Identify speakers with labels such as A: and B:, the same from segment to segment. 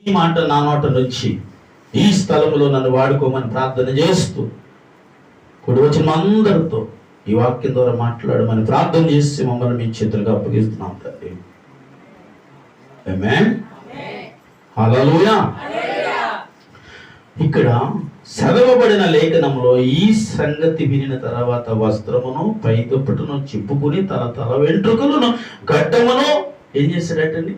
A: ఈ మాట నా నోట నుంచి ఈ స్థలంలో నన్ను వాడుకోమని ప్రార్థన చేస్తూ కూడి వచ్చిన అందరితో ఈ వాక్యం ద్వారా మాట్లాడమని ప్రార్థన చేసి మమ్మల్ని మీ చేతులుగా అప్పగిస్తున్నాం తండ్రి. ఆమేన్. హల్లెలూయా. ఇక్కడ చదవబడిన లేఖనంలో ఈ సంగతి వినిన తర్వాత వస్త్రమును పై దుప్పటును చిప్పుకుని తన తల వెంట్రుకలను గడ్డమును ఏం చేశాడటండి,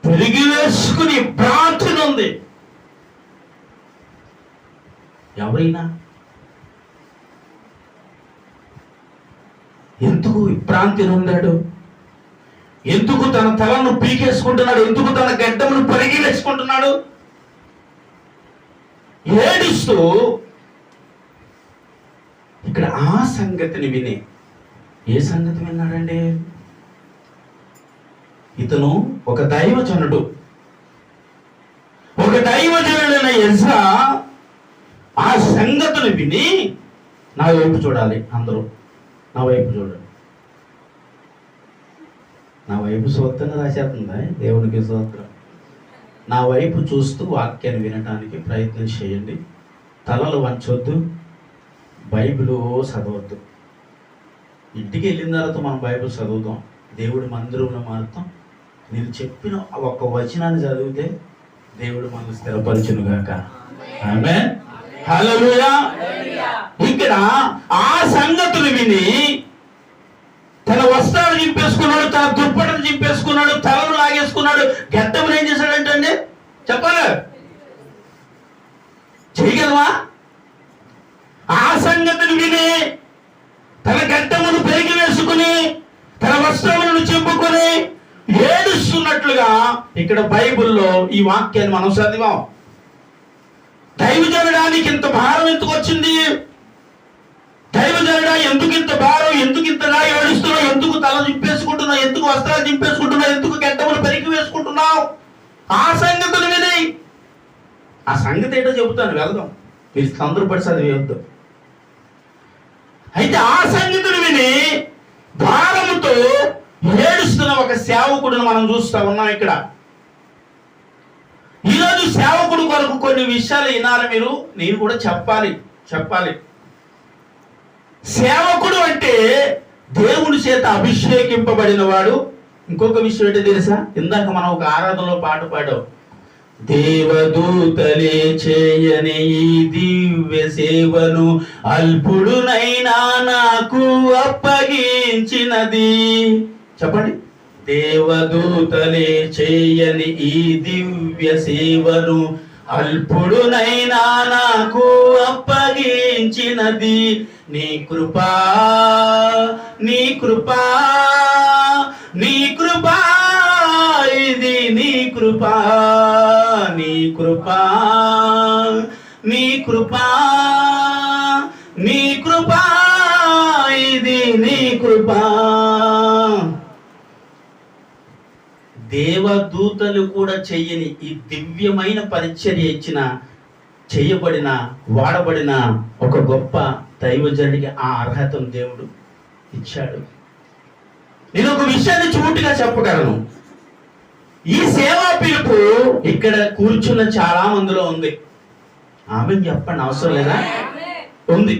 A: పెరిగి వేసుకుని భ్రాంతి ఉంది. ఎవరైనా ఎందుకు భ్రాంతి నొందాడు? ఎందుకు తన తలను పీకేసుకుంటున్నాడు? ఎందుకు తన గడ్డమును పరిగి వేసుకుంటున్నాడు? ఏడుస్తూ ఇక్కడ ఆ సంగతిని విని, ఏ సంగతి విన్నాడండి? ఇతను ఒక దైవజనుడు. ఒక దైవజనుడైన ఎజ్రా ఆ సంగతులు విని, నా వైపు చూడాలి, అందరూ నా వైపు చూడండి. నా వైపు చూస్తేనే రాసేస్తుందా? దేవునికి స్తోత్రం. నా వైపు చూస్తూ వాక్యాన్ని వినటానికి ప్రయత్నం చేయండి. తలలు వంచొద్దు, బైబిల్ చదవద్దు. ఇంటికి వెళ్ళిన తర్వాత మనం బైబిల్ చదువుతాం, దేవుడి మందిరంలో మారుతాం. నేను చెప్పిన ఒక్క వచనాన్ని చదివితే దేవుడు మనల్ని స్థిరపరచునుగాక. ఆమేన్. హల్లెలూయా. ఇక్కడ ఆ సంగతులు విని తన వస్త్రాలు చింపేసుకున్నాడు, తన దుప్పటను చింపేసుకున్నాడు, తలను లాగేసుకున్నాడు. గడ్డమును ఏం చేశాడంటే చెప్పాలి, చేయగలవా? ఆ సంగతిని విని తన గడ్డమును పెరిగి వేసుకుని తన వస్త్రములను చింపుకొని ఏడుస్తున్నట్లుగా ఇక్కడ బైబిల్లో ఈ వాక్యాన్ని మనం చదివాం. దైవజనుడానికి ఇంత భారం ఎందుకు వచ్చింది? దైవజనుడా ఎందుకు ఇంత భారం? ఎందుకు ఇంతగా ఏడుస్తున్నావు? ఎందుకు తల చింపేసుకుంటున్నావు? ఎందుకు వస్త్రాలు చింపేసుకుంటున్నావు? ఎందుకు గడ్డములు పెరిగి వేసుకుంటున్నావు? ఆ సంగతులు విని, ఆ సంగతి ఏంటో చెబుతాను, వెళ్దాం. మీరు తొందరపడి చదివేయొద్దు. అయితే ఆ సంగతులు విని భారముతో ఏడుస్తున్న ఒక సేవకుడిని మనం చూస్తా ఉన్నాం ఇక్కడ. ఈరోజు సేవకుడు కొరకు కొన్ని విషయాలు వినాలి మీరు, నేను కూడా చెప్పాలి. సేవకుడు అంటే దేవుని చేత అభిషేకింపబడిన వాడు. ఇంకొక విషయం ఏంటో తెలుసా? ఇందాక మనం ఒక ఆరాధనలో పాట పాడాం, దేవదూతలే చేయని ఈ దివ్య సేవను అల్పుడునైనా నాకు అప్పగించినది. చెప్పండి. దేవదూతలే చేయని ఈ దివ్య సేవను అల్పుడునైనా నాకు అప్పగించినది నీ కృపా, నీ కృపా, నీ కృపా, ఇది నీ కృపా, నీ కృపా, నీ కృపా, నీ కృపా, ఇది నీ కృపా. దేవదూతలు కూడా చెయ్యని ఈ దివ్యమైన పరిచర్య ఇచ్చిన, చేయబడిన, వాడబడిన ఒక గొప్ప దైవజనుడికి ఆ అర్హతను దేవుడు ఇచ్చాడు. నేను ఒక విషయాన్ని చూటుగా చెప్పగలను. ఈ సేవా పిలుపు ఇక్కడ కూర్చున్న చాలా మందిలో ఉంది. ఆమె చెప్పండి, అవసరం లేదా? ఉంది.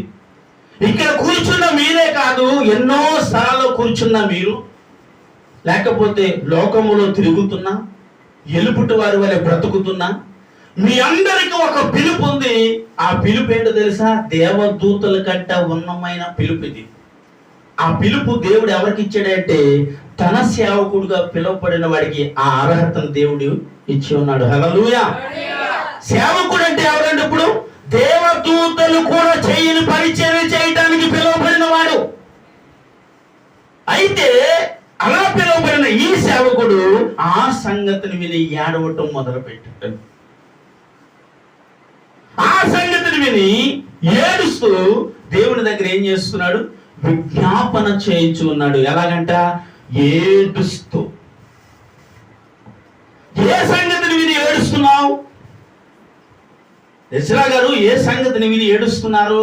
A: ఇక్కడ కూర్చున్న మీరే కాదు, ఎన్నో స్థలాల్లో కూర్చున్న మీరు, లేకపోతే లోకములో తిరుగుతున్నా, ఎలుపుటి వారి వలె బ్రతుకుతున్నా, మీ అందరికీ ఒక పిలుపు ఉంది. ఆ పిలుపు ఏంటో తెలుసా? దేవదూతల కంటే ఉన్నమైన పిలుపు ఇది. ఆ పిలుపు దేవుడు ఎవరికి ఇచ్చాడంటే తన సేవకుడుగా పిలువబడిన వాడికి ఆ అర్హతను దేవుడు ఇచ్చి ఉన్నాడు. హల్లెలూయా. సేవకుడు అంటే ఎవరంటే ఇప్పుడు దేవదూతలు కూడా చేయని పరిచర్య చేయడానికి పిలువబడిన వాడు. అయితే అలా పిలువబడిన ఈ సేవకుడు ఆ సంగతిని విని ఏడవటం మొదలు పెట్టాడు. ఆ సంగతిని విని ఏడుస్తూ దేవుని దగ్గర ఏం చేస్తున్నాడు? విజ్ఞాపన చేయించు ఉన్నాడు. ఎలాగంట? ఏడుస్తూ. ఏ సంగతిని విని ఏడుస్తున్నావు? ఎజ్రా గారు ఏ సంగతిని విని ఏడుస్తున్నారు?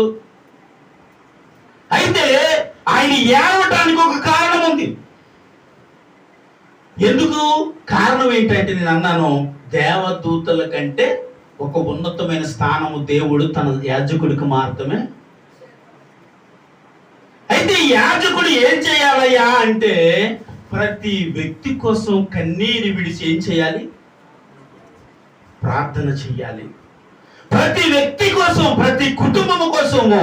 A: అయితే ఆయన ఏడవటానికి ఒక కారణం ఉంది. ఎందుకు? కారణం ఏంటంటే నేను అన్నాను, దేవదూతల కంటే ఒక ఉన్నతమైన స్థానము దేవుడు తన యాజకుడికి మాత్రమే. అయితే యాజకుడు ఏం చేయాలయ్యా అంటే ప్రతి వ్యక్తి కోసం కన్నీరు విడిచి ఏం చేయాలి? ప్రార్థన చెయ్యాలి. ప్రతి వ్యక్తి కోసం, ప్రతి కుటుంబం కోసము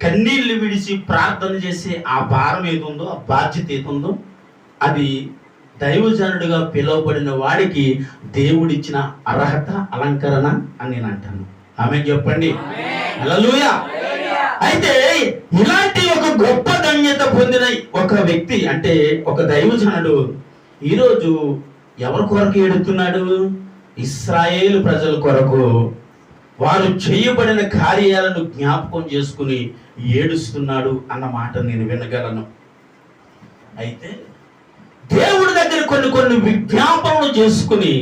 A: కన్నీళ్లు విడిచి ప్రార్థన చేసే ఆ భారం ఏదుందో, ఆ బాధ్యత ఏదుందో, అది దైవజనుడిగా పిలువబడిన వాడికి దేవుడిచ్చిన అర్హత, అలంకరణ అని నేను అంటాను. ఆమె చెప్పండి హల్లెలూయా. అయితే ఇలాంటి ఒక గొప్ప ధన్యత పొందిన ఒక వ్యక్తి అంటే ఒక దైవజనుడు ఈరోజు ఎవరి కొరకు ఏడుతున్నాడు? ఇశ్రాయేలు ప్రజల కొరకు వారు చేయబడిన కార్యాలను జ్ఞాపకం చేసుకుని ఏడుస్తున్నాడు అన్న మాట నేను వినగలను. అయితే దేవుడి దగ్గర కొన్ని విజ్ఞాపనలు చేసుకుని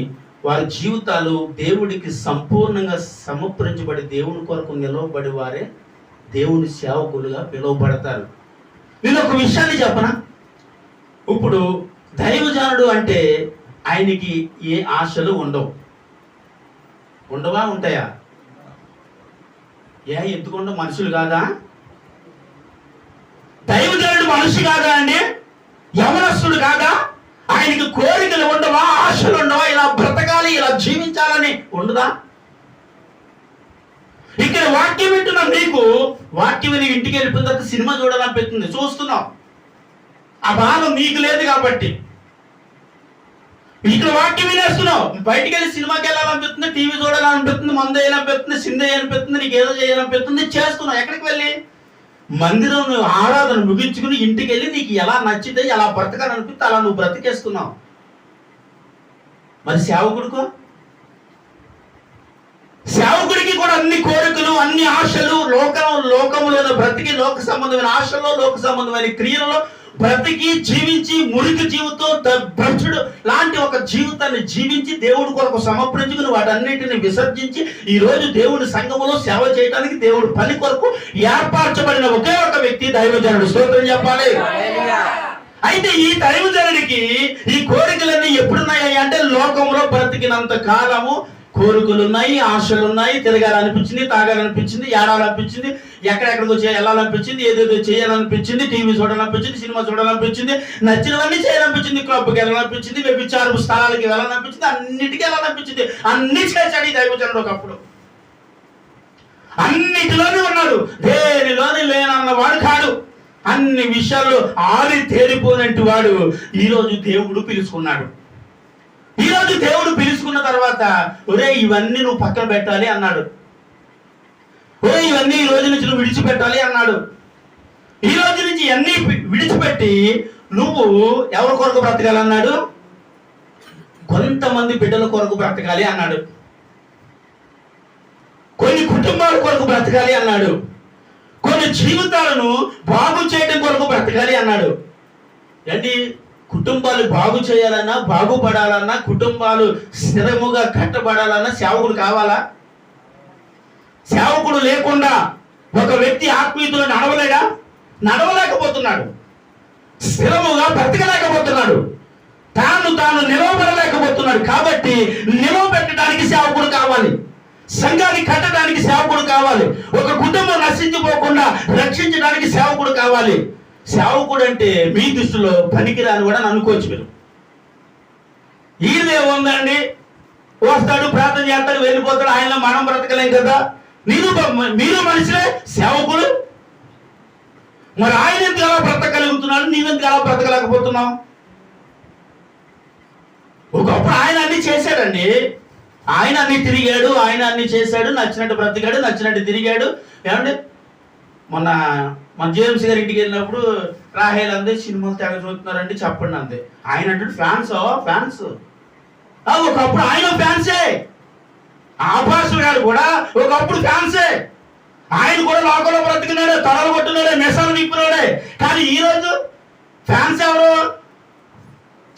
A: వారి జీవితాలు దేవుడికి సంపూర్ణంగా సమర్పించబడి దేవుని కొరకు నిలవబడి వారే దేవుని సేవకులుగా పిలువబడతారు. నేను ఒక విషయాన్ని చెప్పనా? ఇప్పుడు దైవజనుడు అంటే ఆయనకి ఏ ఆశలు ఉండవు. ఉండవా? ఉంటాయా? ఎందుకుండా మనుషులు కాదా? దైవజనుడు మనిషి కాదా అండి? యవనస్తుడు కాదా? ఆయనకి కోరికలు ఉండవా? ఆశలు ఉండవా? ఇలా బ్రతకాలి, ఇలా జీవించాలని ఉండదా? ఇక్కడ వాక్యం వింటున్నా, నీకు వాక్యం నీకు ఇంటికి వెళ్ళిపోయిన తర్వాత సినిమా చూడాలనిపిస్తుంది, చూస్తున్నావు. ఆ భావం నీకు లేదు కాబట్టి ఇక్కడ వాక్యం వినేస్తున్నావు. బయటికి వెళ్ళి సినిమాకి వెళ్ళాలనిపిస్తుంది, టీవీ చూడాలనిపిస్తుంది, మందు వేయాలనిపిస్తుంది, సింధ అనిపిస్తుంది, నీకు ఏదో చేయాలనిపిస్తుంది, చేస్తున్నావు. ఎక్కడికి వెళ్ళి? మందిరం ఆరాధన ముగించుకుని ఇంటికి వెళ్ళి నీకు ఎలా నచ్చితే, ఎలా బ్రతకాలనిపిస్తే అలా నువ్వు బ్రతికేస్తున్నావు. మరి సేవకుడికి కూడా అన్ని కోరికలు, అన్ని ఆశలు, లోకములో బ్రతికి లోక సంబంధమైన ఆశల్లో, లోక సంబంధమైన క్రియలలో బ్రతికి జీవించి మురికి జీవితం భ్రష్టుడు లాంటి ఒక జీవితాన్ని జీవించి దేవుడి కొరకు సమర్పించుకుని వాటన్నిటిని విసర్జించి ఈ రోజు దేవుడి సంఘములో సేవ చేయడానికి దేవుడి పని కొరకు ఏర్పరచబడిన ఒకే ఒక వ్యక్తి దైవజనుడు. స్తోత్రం చెప్పాలి. అయితే ఈ దైవజనుడికి ఈ కోరికలన్నీ ఎప్పుడున్నాయి అంటే లోకంలో బ్రతికినంత కాలము కోరికలున్నాయి, ఆశలున్నాయి, తిరగాలనిపించింది, తాగాలనిపించింది, ఏడాలనిపించింది, ఎక్కడెక్కడికో వెళ్ళాలనిపించింది, ఏదేదో చేయాలనిపించింది, టీవీ చూడాలనిపించింది, సినిమా చూడాలనిపించింది, నచ్చినవన్నీ చేయాలనిపించింది, క్లబ్కి వెళ్ళాలనిపించింది, వ్యభిచారపు స్థలాలకి వెళ్ళాలనిపించింది, అన్నిటికీ వెళ్ళాలనిపించింది. అన్ని చేశాడు ఈ దైవజనుడు. ఒకప్పుడు అన్నిటిలోనే ఉన్నాడు, దేనిలోని లేనన్నవాడు కాడు. అన్ని విషయాల్లో ఆరి తేలిపోయినట్టు వాడు ఈరోజు దేవుడు పిలుచుకున్నాడు. ఈరోజు దేవుడు పిలుచుకున్న తర్వాత ఒరే ఇవన్నీ నువ్వు పక్కన పెట్టాలి అన్నాడు. ఒరే ఇవన్నీ ఈ రోజు నుంచి నువ్వు విడిచిపెట్టాలి అన్నాడు. ఈ రోజు నుంచి అన్నీ విడిచిపెట్టి నువ్వు ఎవరి కొరకు బ్రతకాలన్నాడు? కొంతమంది బిడ్డల కొరకు బ్రతకాలి అన్నాడు. కొన్ని కుటుంబాల కొరకు బ్రతకాలి అన్నాడు. కొన్ని జీవితాలను బాగు చేయడం కొరకు బ్రతకాలి అన్నాడు. ఏంటి? కుటుంబాలు బాగు చేయాలన్నా, బాగుపడాలన్నా, కుటుంబాలు స్థిరముగా కట్టబడాలన్నా సేవకుడు కావాలా? సేవకుడు లేకుండా ఒక వ్యక్తి ఆత్మీయతలో నడవలేకపోతున్నాడు, స్థిరముగా బ్రతకలేకపోతున్నాడు, తాను నిలవబడలేకపోతున్నాడు. కాబట్టి నిలవబెట్టడానికి సేవకుడు కావాలి, సంఘాన్ని కట్టడానికి సేవకుడు కావాలి, ఒక కుటుంబం నశించిపోకుండా రక్షించడానికి సేవకుడు కావాలి. సేవకుడు అంటే మీ దృష్టిలో పనికిరాని కూడా అనుకోవచ్చు. మీరు ఈయనే ఉందండి, వస్తాడు, ప్రార్థన చేస్తాడు, వెళ్ళిపోతాడు, ఆయన మనం బ్రతకలేం కదా. మీరు మనిషిలే సేవకుడు. మరి ఆయన ఎందుకు ఎలా బ్రతకగలుగుతున్నాడు, నీవెందుకు ఎలా బ్రతకలేకపోతున్నావు? ఒకప్పుడు ఆయన అన్ని చేశాడండి, ఆయన అన్ని తిరిగాడు, ఆయన అన్ని చేశాడు, నచ్చినట్టు బ్రతికాడు, నచ్చినట్టు తిరిగాడు. ఏమంటే మన జేమ్స్ గారి ఇంటికి వెళ్ళినప్పుడు రాహేల్ అందే సినిమాలు తెగ చూస్తున్నారండి చెప్పండి అంతే. ఆయన అంటే ఫ్యాన్స్ ఒకప్పుడు ఆయన ఫ్యాన్సే. ఆభాసు గారు కూడా ఒకప్పుడు ఫ్యాన్సే. ఆయన కూడా లోకంలో బ్రతికినాడే, తలలు కొట్టినాడే, మెసాలు నింపునాడే. కానీ ఈరోజు ఫ్యాన్స్ ఎవరు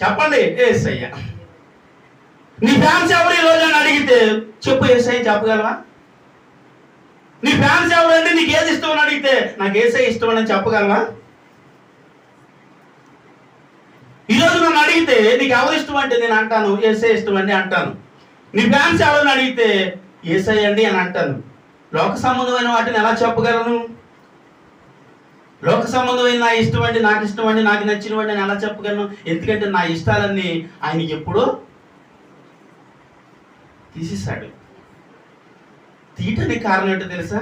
A: చెప్పండి? యేసయ్య. నీ ఫ్యాన్స్ ఎవరు ఈరోజు అని అడిగితే చెప్పు, యేసయ్య చెప్పగలవా? నీ ఫ్యాన్స్ ఎవరంటే నీకు ఏది ఇష్టం అని అడిగితే నాకు యేసయ్య ఇష్టం అని చెప్పగలవా? ఈరోజు నన్ను అడిగితే నీకు ఎవరు ఇష్టం అంటే నేను అంటాను యేసయ్య ఇష్టం అని అంటాను. నీ ఫ్యాన్స్ ఎవరిని అడిగితే యేసయ్య అండి అని అంటాను. లోక సంబంధమైన వాటిని ఎలా చెప్పగలను? లోక సంబంధమైన నా ఇష్టం అండి, నాకు ఇష్టం అండి, నాకు నచ్చిన వాడిని నేను ఎలా చెప్పగలను? ఎందుకంటే నా ఇష్టాలన్నీ ఆయన ఎప్పుడో తీసేశాడు. తీయటానికి కారణం ఏంటో తెలుసా?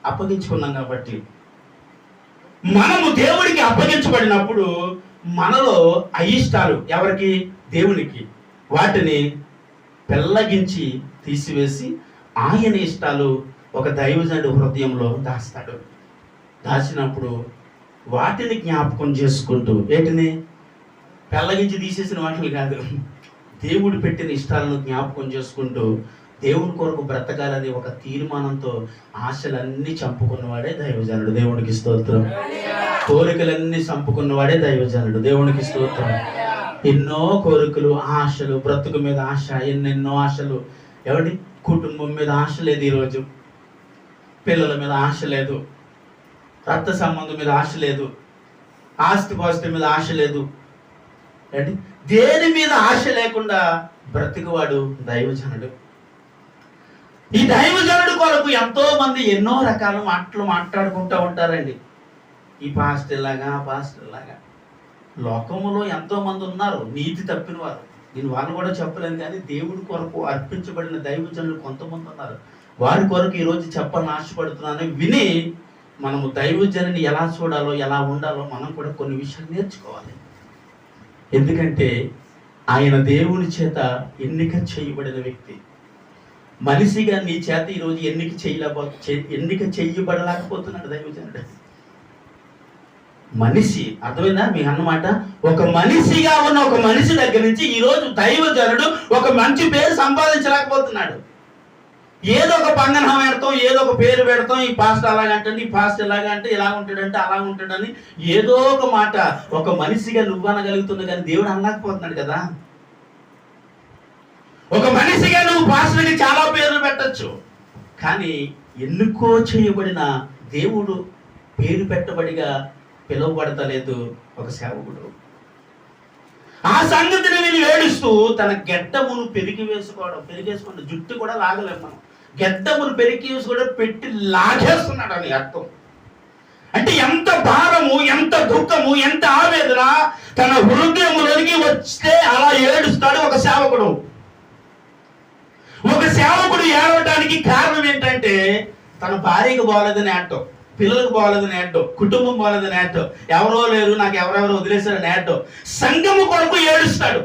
A: అప్పగించుకున్నాం కాబట్టి. మనము దేవుడికి అప్పగించబడినప్పుడు మనలో అయిష్టాలు ఎవరికి? దేవునికి. వాటిని పెళ్ళగించి తీసివేసి ఆయన ఇష్టాలు ఒక దైవజనుడి హృదయంలో దాస్తాడు. దాచినప్పుడు వాటిని జ్ఞాపకం చేసుకుంటూ, వేటిని పెళ్ళగించి తీసేసిన వాటిని కాదు, దేవుడు పెట్టిన ఇష్టాలను జ్ఞాపకం చేసుకుంటూ దేవుని కొరకు బ్రతకాలని ఒక తీర్మానంతో ఆశలన్నీ చంపుకున్నవాడే దైవజనుడు. దేవునికి స్తోత్రం. కోరికలన్నీ చంపుకున్నవాడే దైవజనుడు. దేవునికి స్తోత్రం. ఎన్నో కోరికలు, ఆశలు, బ్రతుకు మీద ఆశ, ఎన్నెన్నో ఆశలు. ఎవరి కుటుంబం మీద ఆశ లేదు ఈరోజు, పిల్లల మీద ఆశ లేదు, రక్త సంబంధం మీద ఆశ లేదు, ఆస్తిపాస్తుల మీద ఆశ లేదు. దేని మీద ఆశ లేకుండా బ్రతికవాడు దైవజనుడు. ఈ దైవజనుడు కొరకు ఎంతో మంది ఎన్నో రకాల మాటలు మాట్లాడుకుంటూ ఉంటారండి. ఈ పాస్టర్ లాగా, ఆ పాస్టర్ లాగా. లోకములో ఎంతో మంది ఉన్నారు నీతి తప్పిన వారు. నేను వాళ్ళు కూడా చెప్పలేను, కానీ దేవుడి కొరకు అర్పించబడిన దైవజనులు కొంతమంది ఉన్నారు. వారి కొరకు ఈరోజు చెప్పాలని ఆశపడుతున్నాను. విని మనము దైవజనుని ఎలా చూడాలో, ఎలా ఉండాలో మనం కూడా కొన్ని విషయాలు నేర్చుకోవాలి. ఎందుకంటే ఆయన దేవుని చేత ఎన్నిక చేయబడిన వ్యక్తి. మనిషిగా నీ చేత ఈరోజు ఎన్నిక చేయబడలేకపోతున్నాడు దైవజనుడు. మనిషి, అర్థమైందా మీకు అన్నమాట? ఒక మనిషిగా ఉన్న ఒక మనిషి దగ్గర నుంచి ఈరోజు దైవజనుడు ఒక మంచి పేరు సంపాదించలేకపోతున్నాడు. ఏదో ఒక పంగనం పెడతాం, ఏదో ఒక పేరు పెడతాం. ఈ పాస్టర్ అలాగంటే, ఈ పాస్టర్ ఎలాగంటే, ఇలా ఉంటాడంటే అలా ఉంటాడని ఏదో ఒక మాట ఒక మనిషిగా నువ్వు అనగలుగుతుంది, కానీ దేవుడు అనలేకపోతున్నాడు కదా. ఒక మనిషిగా నువ్వు పాస్టర్కి చాలా పేర్లు పెట్టచ్చు, కానీ ఎన్నుకో చేయబడిన దేవుడు పేరు పెట్టబడిగా పిలువబడతలేదు ఒక సేవకుడు. ఆ సంగతిని నేను ఏడుస్తూ తన గెడ్డమును పెరిగేసుకోండి. జుట్టు కూడా లాగలేము మనం. గెడ్డమును పెరిగేసుకోవడం పెట్టి లాగేస్తున్నాడు అని అర్థం. అంటే ఎంత భారము, ఎంత దుఃఖము, ఎంత ఆవేదన తన హృదయములోనికి వస్తే అలా ఏడుస్తాడు ఒక సేవకుడు. ఒక సేవకుడు ఏడవటానికి కారణం ఏంటంటే తన భార్యకు బాగలేదని ఏడటం, పిల్లలకు బాగలేదని ఏడటం, కుటుంబం బాగలేదని ఏడటం, ఎవరో లేరు, నాకు ఎవరెవరో వదిలేశారని ఏడటం. సంఘము కొరకు ఏడుస్తాడు,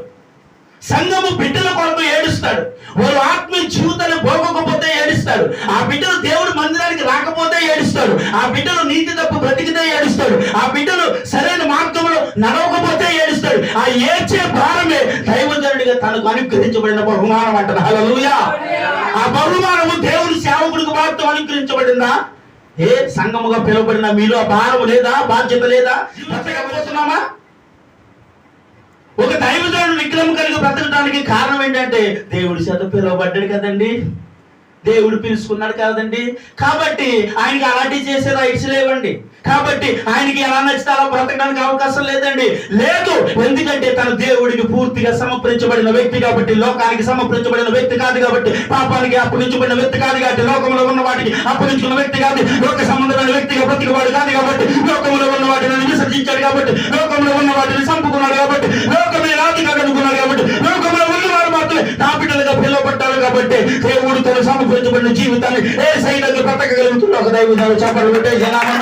A: సంఘము బిడ్డల కొరకు ఏడుస్తాడు. వారు ఆత్మీయ జీవితాన్ని పోగొకపోతే ఏడుస్తాడు. ఆ బిడ్డలు దేవుడి మందిరానికి రాకపోతే ఏడుస్తాడు. ఆ బిడ్డలు నీతి తప్పు బ్రతికితే ఏడుస్తాడు. ఆ బిడ్డలు సరైన మార్గంలో నడవకపోతే ఏడుస్తాడు. ఆ ఏడ్చే భారమే దైవజనుడిగా తనకు అనుగ్రహించబడిన బహుమానం అంటారు. హల్లెలూయా. ఆ బహుమానము దేవుని సేవకుడికి మాత్రం అనుగ్రహించబడిందా? ఏ సంఘముగా పిలువబడిన మీలో ఆ భారము లేదా? బాధ్యత లేదా? బ్రతకపోతున్నామా? ఒక దైవజనుడు విగ్రహం కలిగి బ్రతకడానికి కారణం ఏంటంటే దేవుడి చేత పిలువబడ్డాడు కదండి, దేవుడు పిలుచుకున్నాడు కదండి. కాబట్టి ఆయనకి అలాంటివి చేసే రైట్స్ లేవండి. కాబట్టి ఆయనకి ఎలా నచ్చితే అలా బ్రతకడానికి అవకాశం లేదండి. లేదు, ఎందుకంటే తన దేవుడికి పూర్తిగా సమర్పించబడిన వ్యక్తి కాబట్టి, లోకానికి సమర్పించబడిన వ్యక్తి కాదు కాబట్టి, పాపానికి అప్పగించబడిన వ్యక్తి కాదు కాబట్టి, లోకంలో ఉన్న వాటికి అప్పగించుకున్న వ్యక్తి కాదు, లోక సంబంధమైన వ్యక్తిగా బ్రతికవాడు కాదు కాబట్టి, లోకంలో ఉన్న వాటిని విసర్జించాడు కాబట్టి, లోకంలో ఉన్న వాటిని చంపుకున్నాడు కాబట్టి, లోకమే రాతిగా కనుక్కున్నాడు కాబట్టి, లోకంలో ఉన్నవారు మాత్రమే నా బిడ్డలుగా పిలువబడ్డారు కాబట్టి, దేవుడు తన సమర్పించబడిన జీవితాన్ని ఏ సైనికులు బ్రతకగలుగుతున్న ఒక దైవజనుడు చెప్పలు పెట్టే జనాన్ని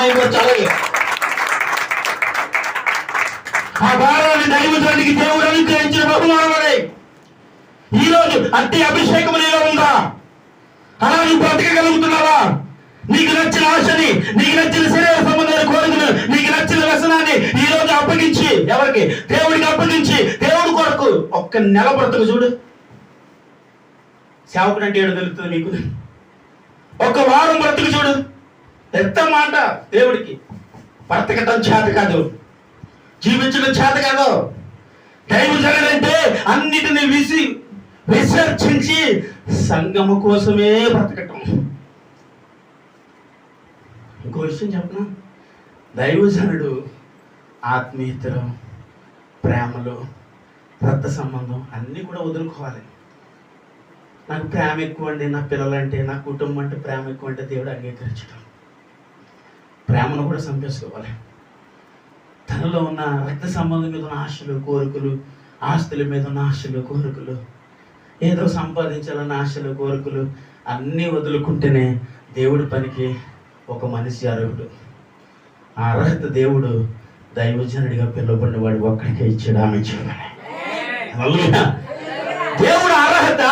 A: ఆ భారాన్ని దైవజనుడికి దేవుడు అనుగ్రహించిన బహుమానమే. ఈ రోజు అట్టి అభిషేకం నీలో ఉందా? అలా నువ్వు బ్రతకగలుగుతున్నావా? నీకు నచ్చిన ఆశని, నీకు నచ్చిన శరీర సంబంధమైన కోరికలు, నీకు నచ్చిన వ్యసనాన్ని ఈ రోజు అప్పగించి, ఎవరికి? దేవుడికి అప్పగించి దేవుడి కొరకు ఒక్క నెల బ్రతుకు చూడు. సేవకుడు అంటే ఏడు తెలుస్తుంది నీకు. ఒక వారం బ్రతుకు చూడు. ఎంత మాట దేవుడికి. బ్రతకటం చేత కాదు, జీవించడం చేత కాదు. దైవజనుడు అంటే అన్నిటిని విసర్జించి సంఘము కోసమే బ్రతకటం. ఇంకో విషయం చెప్పనా? దైవజనుడు ఆత్మీయతలు, ప్రేమలు, రక్త సంబంధం అన్నీ కూడా వదులుకోవాలి. నాకు ప్రేమ ఎక్కువ అండి, నా పిల్లలంటే, నా కుటుంబం అంటే ప్రేమ ఎక్కువ అంటే దేవుడు అంగీకరించడం. ప్రేమను కూడా చంపేసుకోవాలి. తనలో ఉన్న రక్త సంబంధం మీద ఉన్న ఆశలు, కోరికలు, ఆస్తుల మీద ఉన్న ఆశలు, కోరికలు, ఏదో సంపాదించాలన్న ఆశలు, కోరికలు అన్నీ వదులుకుంటేనే దేవుడి పనికి ఒక మనిషి అర్హుడు. ఆ అర్హత దేవుడు దైవజనుడిగా పిలువబడిన వాడు ఒక్కడికే ఇచ్చాడు. ఆమె చూడాలి. దేవుడు అర్హత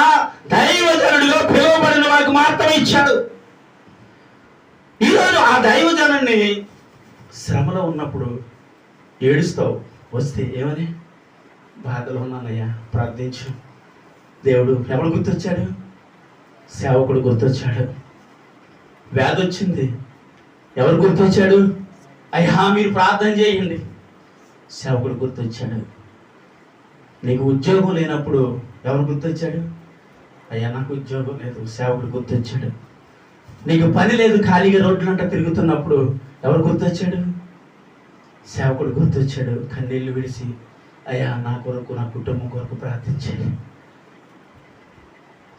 A: దైవజనుడిగా పిలువబడిన వాడికి మాత్రమే ఇచ్చాడు. ఈరోజు ఆ దైవజనుడిని శ్రమలో ఉన్నప్పుడు ఏడుస్తావు, వస్తే ఏమని, బాధలో ఉన్నానయ్యా ప్రార్థించు. దేవుడు ఎవడు గుర్తొచ్చాడు? సేవకుడు గుర్తొచ్చాడు. వ్యాధి వచ్చింది, ఎవరు గుర్తొచ్చాడు? అయ్యా మీరు ప్రార్థన చేయండి. సేవకుడు గుర్తొచ్చాడు. నీకు ఉద్యోగం లేనప్పుడు ఎవరు గుర్తొచ్చాడు? అయ్యా నాకు ఉద్యోగం లేదు. సేవకుడు గుర్తొచ్చాడు. నీకు పని లేదు, ఖాళీగా రోడ్లంట తిరుగుతున్నప్పుడు ఎవరు గుర్తొచ్చాడు? సేవకుడు గుర్తొచ్చాడు. కన్నీళ్లు విడిచి అయ్యా నా కొరకు, నా కుటుంబం కొరకు ప్రార్థించాడు.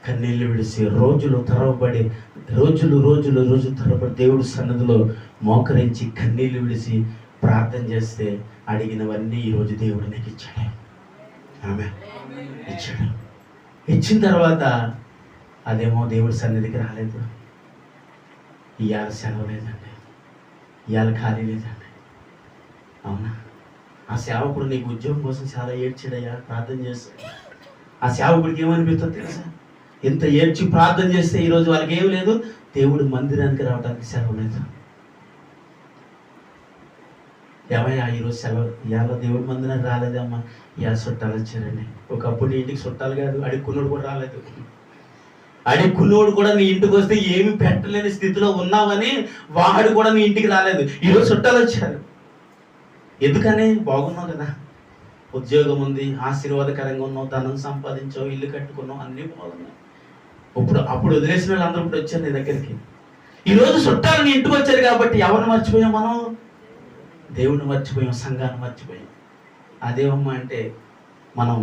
A: కన్నీళ్లు విడిచి రోజులు తరబడి దేవుడి సన్నిధిలో మోకరించి కన్నీళ్లు విడిచి ప్రార్థన చేస్తే అడిగినవన్నీ ఈరోజు దేవుడు నీకు ఇచ్చాడు. ఆమె ఇచ్చాడు. ఇచ్చిన తర్వాత అదేమో దేవుడి సన్నిధికి రాలేదు. ఇవాళ సెలవు లేదండి, ఇవాళ ఖాళీ లేదండి. అవునా? ఆ సేవకుడు నీకు ఉద్యోగం కోసం చాలా ఏడ్చాడయ్యా, ప్రార్థన చేస్తాడు. ఆ సేవకుడికి ఏమనిపిస్తుందో తెలుసా? ఇంత ఏడ్చి ప్రార్థన చేస్తే ఈరోజు వాళ్ళకి ఏం లేదు, దేవుడు మందిరానికి రావడానికి సెలవు లేదు. ఏమయ్యా ఈరోజు సెలవు, ఇవాళ దేవుడి మందిరానికి రాలేదమ్మా, ఇవాళ చుట్టాలు వచ్చారండి. ఒకప్పుడు నీ ఇంటికి చుట్టాలు కాదు, అడుక్కున్నోడు కూడా రాలేదు. అడుక్కున్నోడు కూడా నీ ఇంటికి వస్తే ఏమి పెట్టలేని స్థితిలో ఉన్నావని వాడు కూడా నీ ఇంటికి రాలేదు. ఈరోజు చుట్టాలు వచ్చారు. ఎందుకని? బాగున్నావు కదా, ఉద్యోగం ఉంది, ఆశీర్వాదకరంగా ఉన్నావు, ధనం సంపాదించావు, ఇల్లు కట్టుకున్నావు, అన్నీ బాగున్నాయి. అప్పుడు వదిలేసిన వాళ్ళందరూ ఇప్పుడు వచ్చారు నీ దగ్గరికి. ఈరోజు చుట్టాలు నీ ఇంటికి వచ్చారు కాబట్టి ఎవరిని మర్చిపోయాం మనం? దేవుడిని మర్చిపోయాం, సంఘాన్ని మర్చిపోయాం. అదేమమ్మా అంటే మనం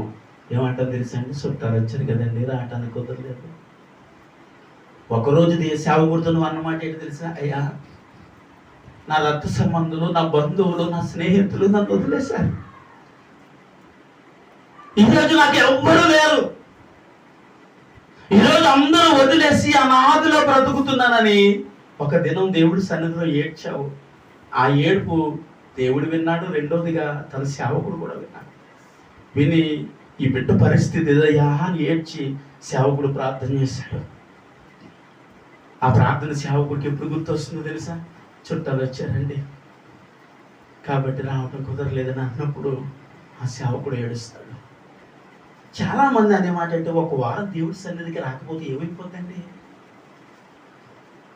A: ఏమంటాం తెలుసా అండి? చుట్టాలు వచ్చారు కదండి, రావటానికి కుదరలేదు. ఒకరోజు సేవకుడితో నువ్వు అన్నమాట ఏంటి తెలుసా? అయ్యా నా రక్త సంబంధులు, నా బంధువులు, నా స్నేహితులు నన్ను వదిలేశారు. ఈరోజు నాకు ఎవ్వరూ లేరు. ఈరోజు అందరూ వదిలేసి అనాథలో బ్రతుకుతున్నానని ఒక దినం దేవుడి సన్నిధిలో ఏడ్చావు. ఆ ఏడుపు దేవుడు విన్నాడు. రెండోదిగా తన సేవకుడు కూడా విన్నాడు. విని ఈ బిడ్డ పరిస్థితి ఏదయ్యా అని ఏడ్చి సేవకుడు ప్రార్థన చేశాడు. ఆ ప్రార్థన సేవకుడికి ఎప్పుడు గుర్తొస్తుందో తెలుసా? చుట్టాలు వచ్చారండి కాబట్టి రావటం కుదరలేదని అన్నప్పుడు ఆ సేవకుడు ఏడుస్తాడు. చాలా మంది అనే మాట అంటే, ఒక వారం దేవుడి సన్నిధికి రాకపోతే ఏమైపోతుందండి?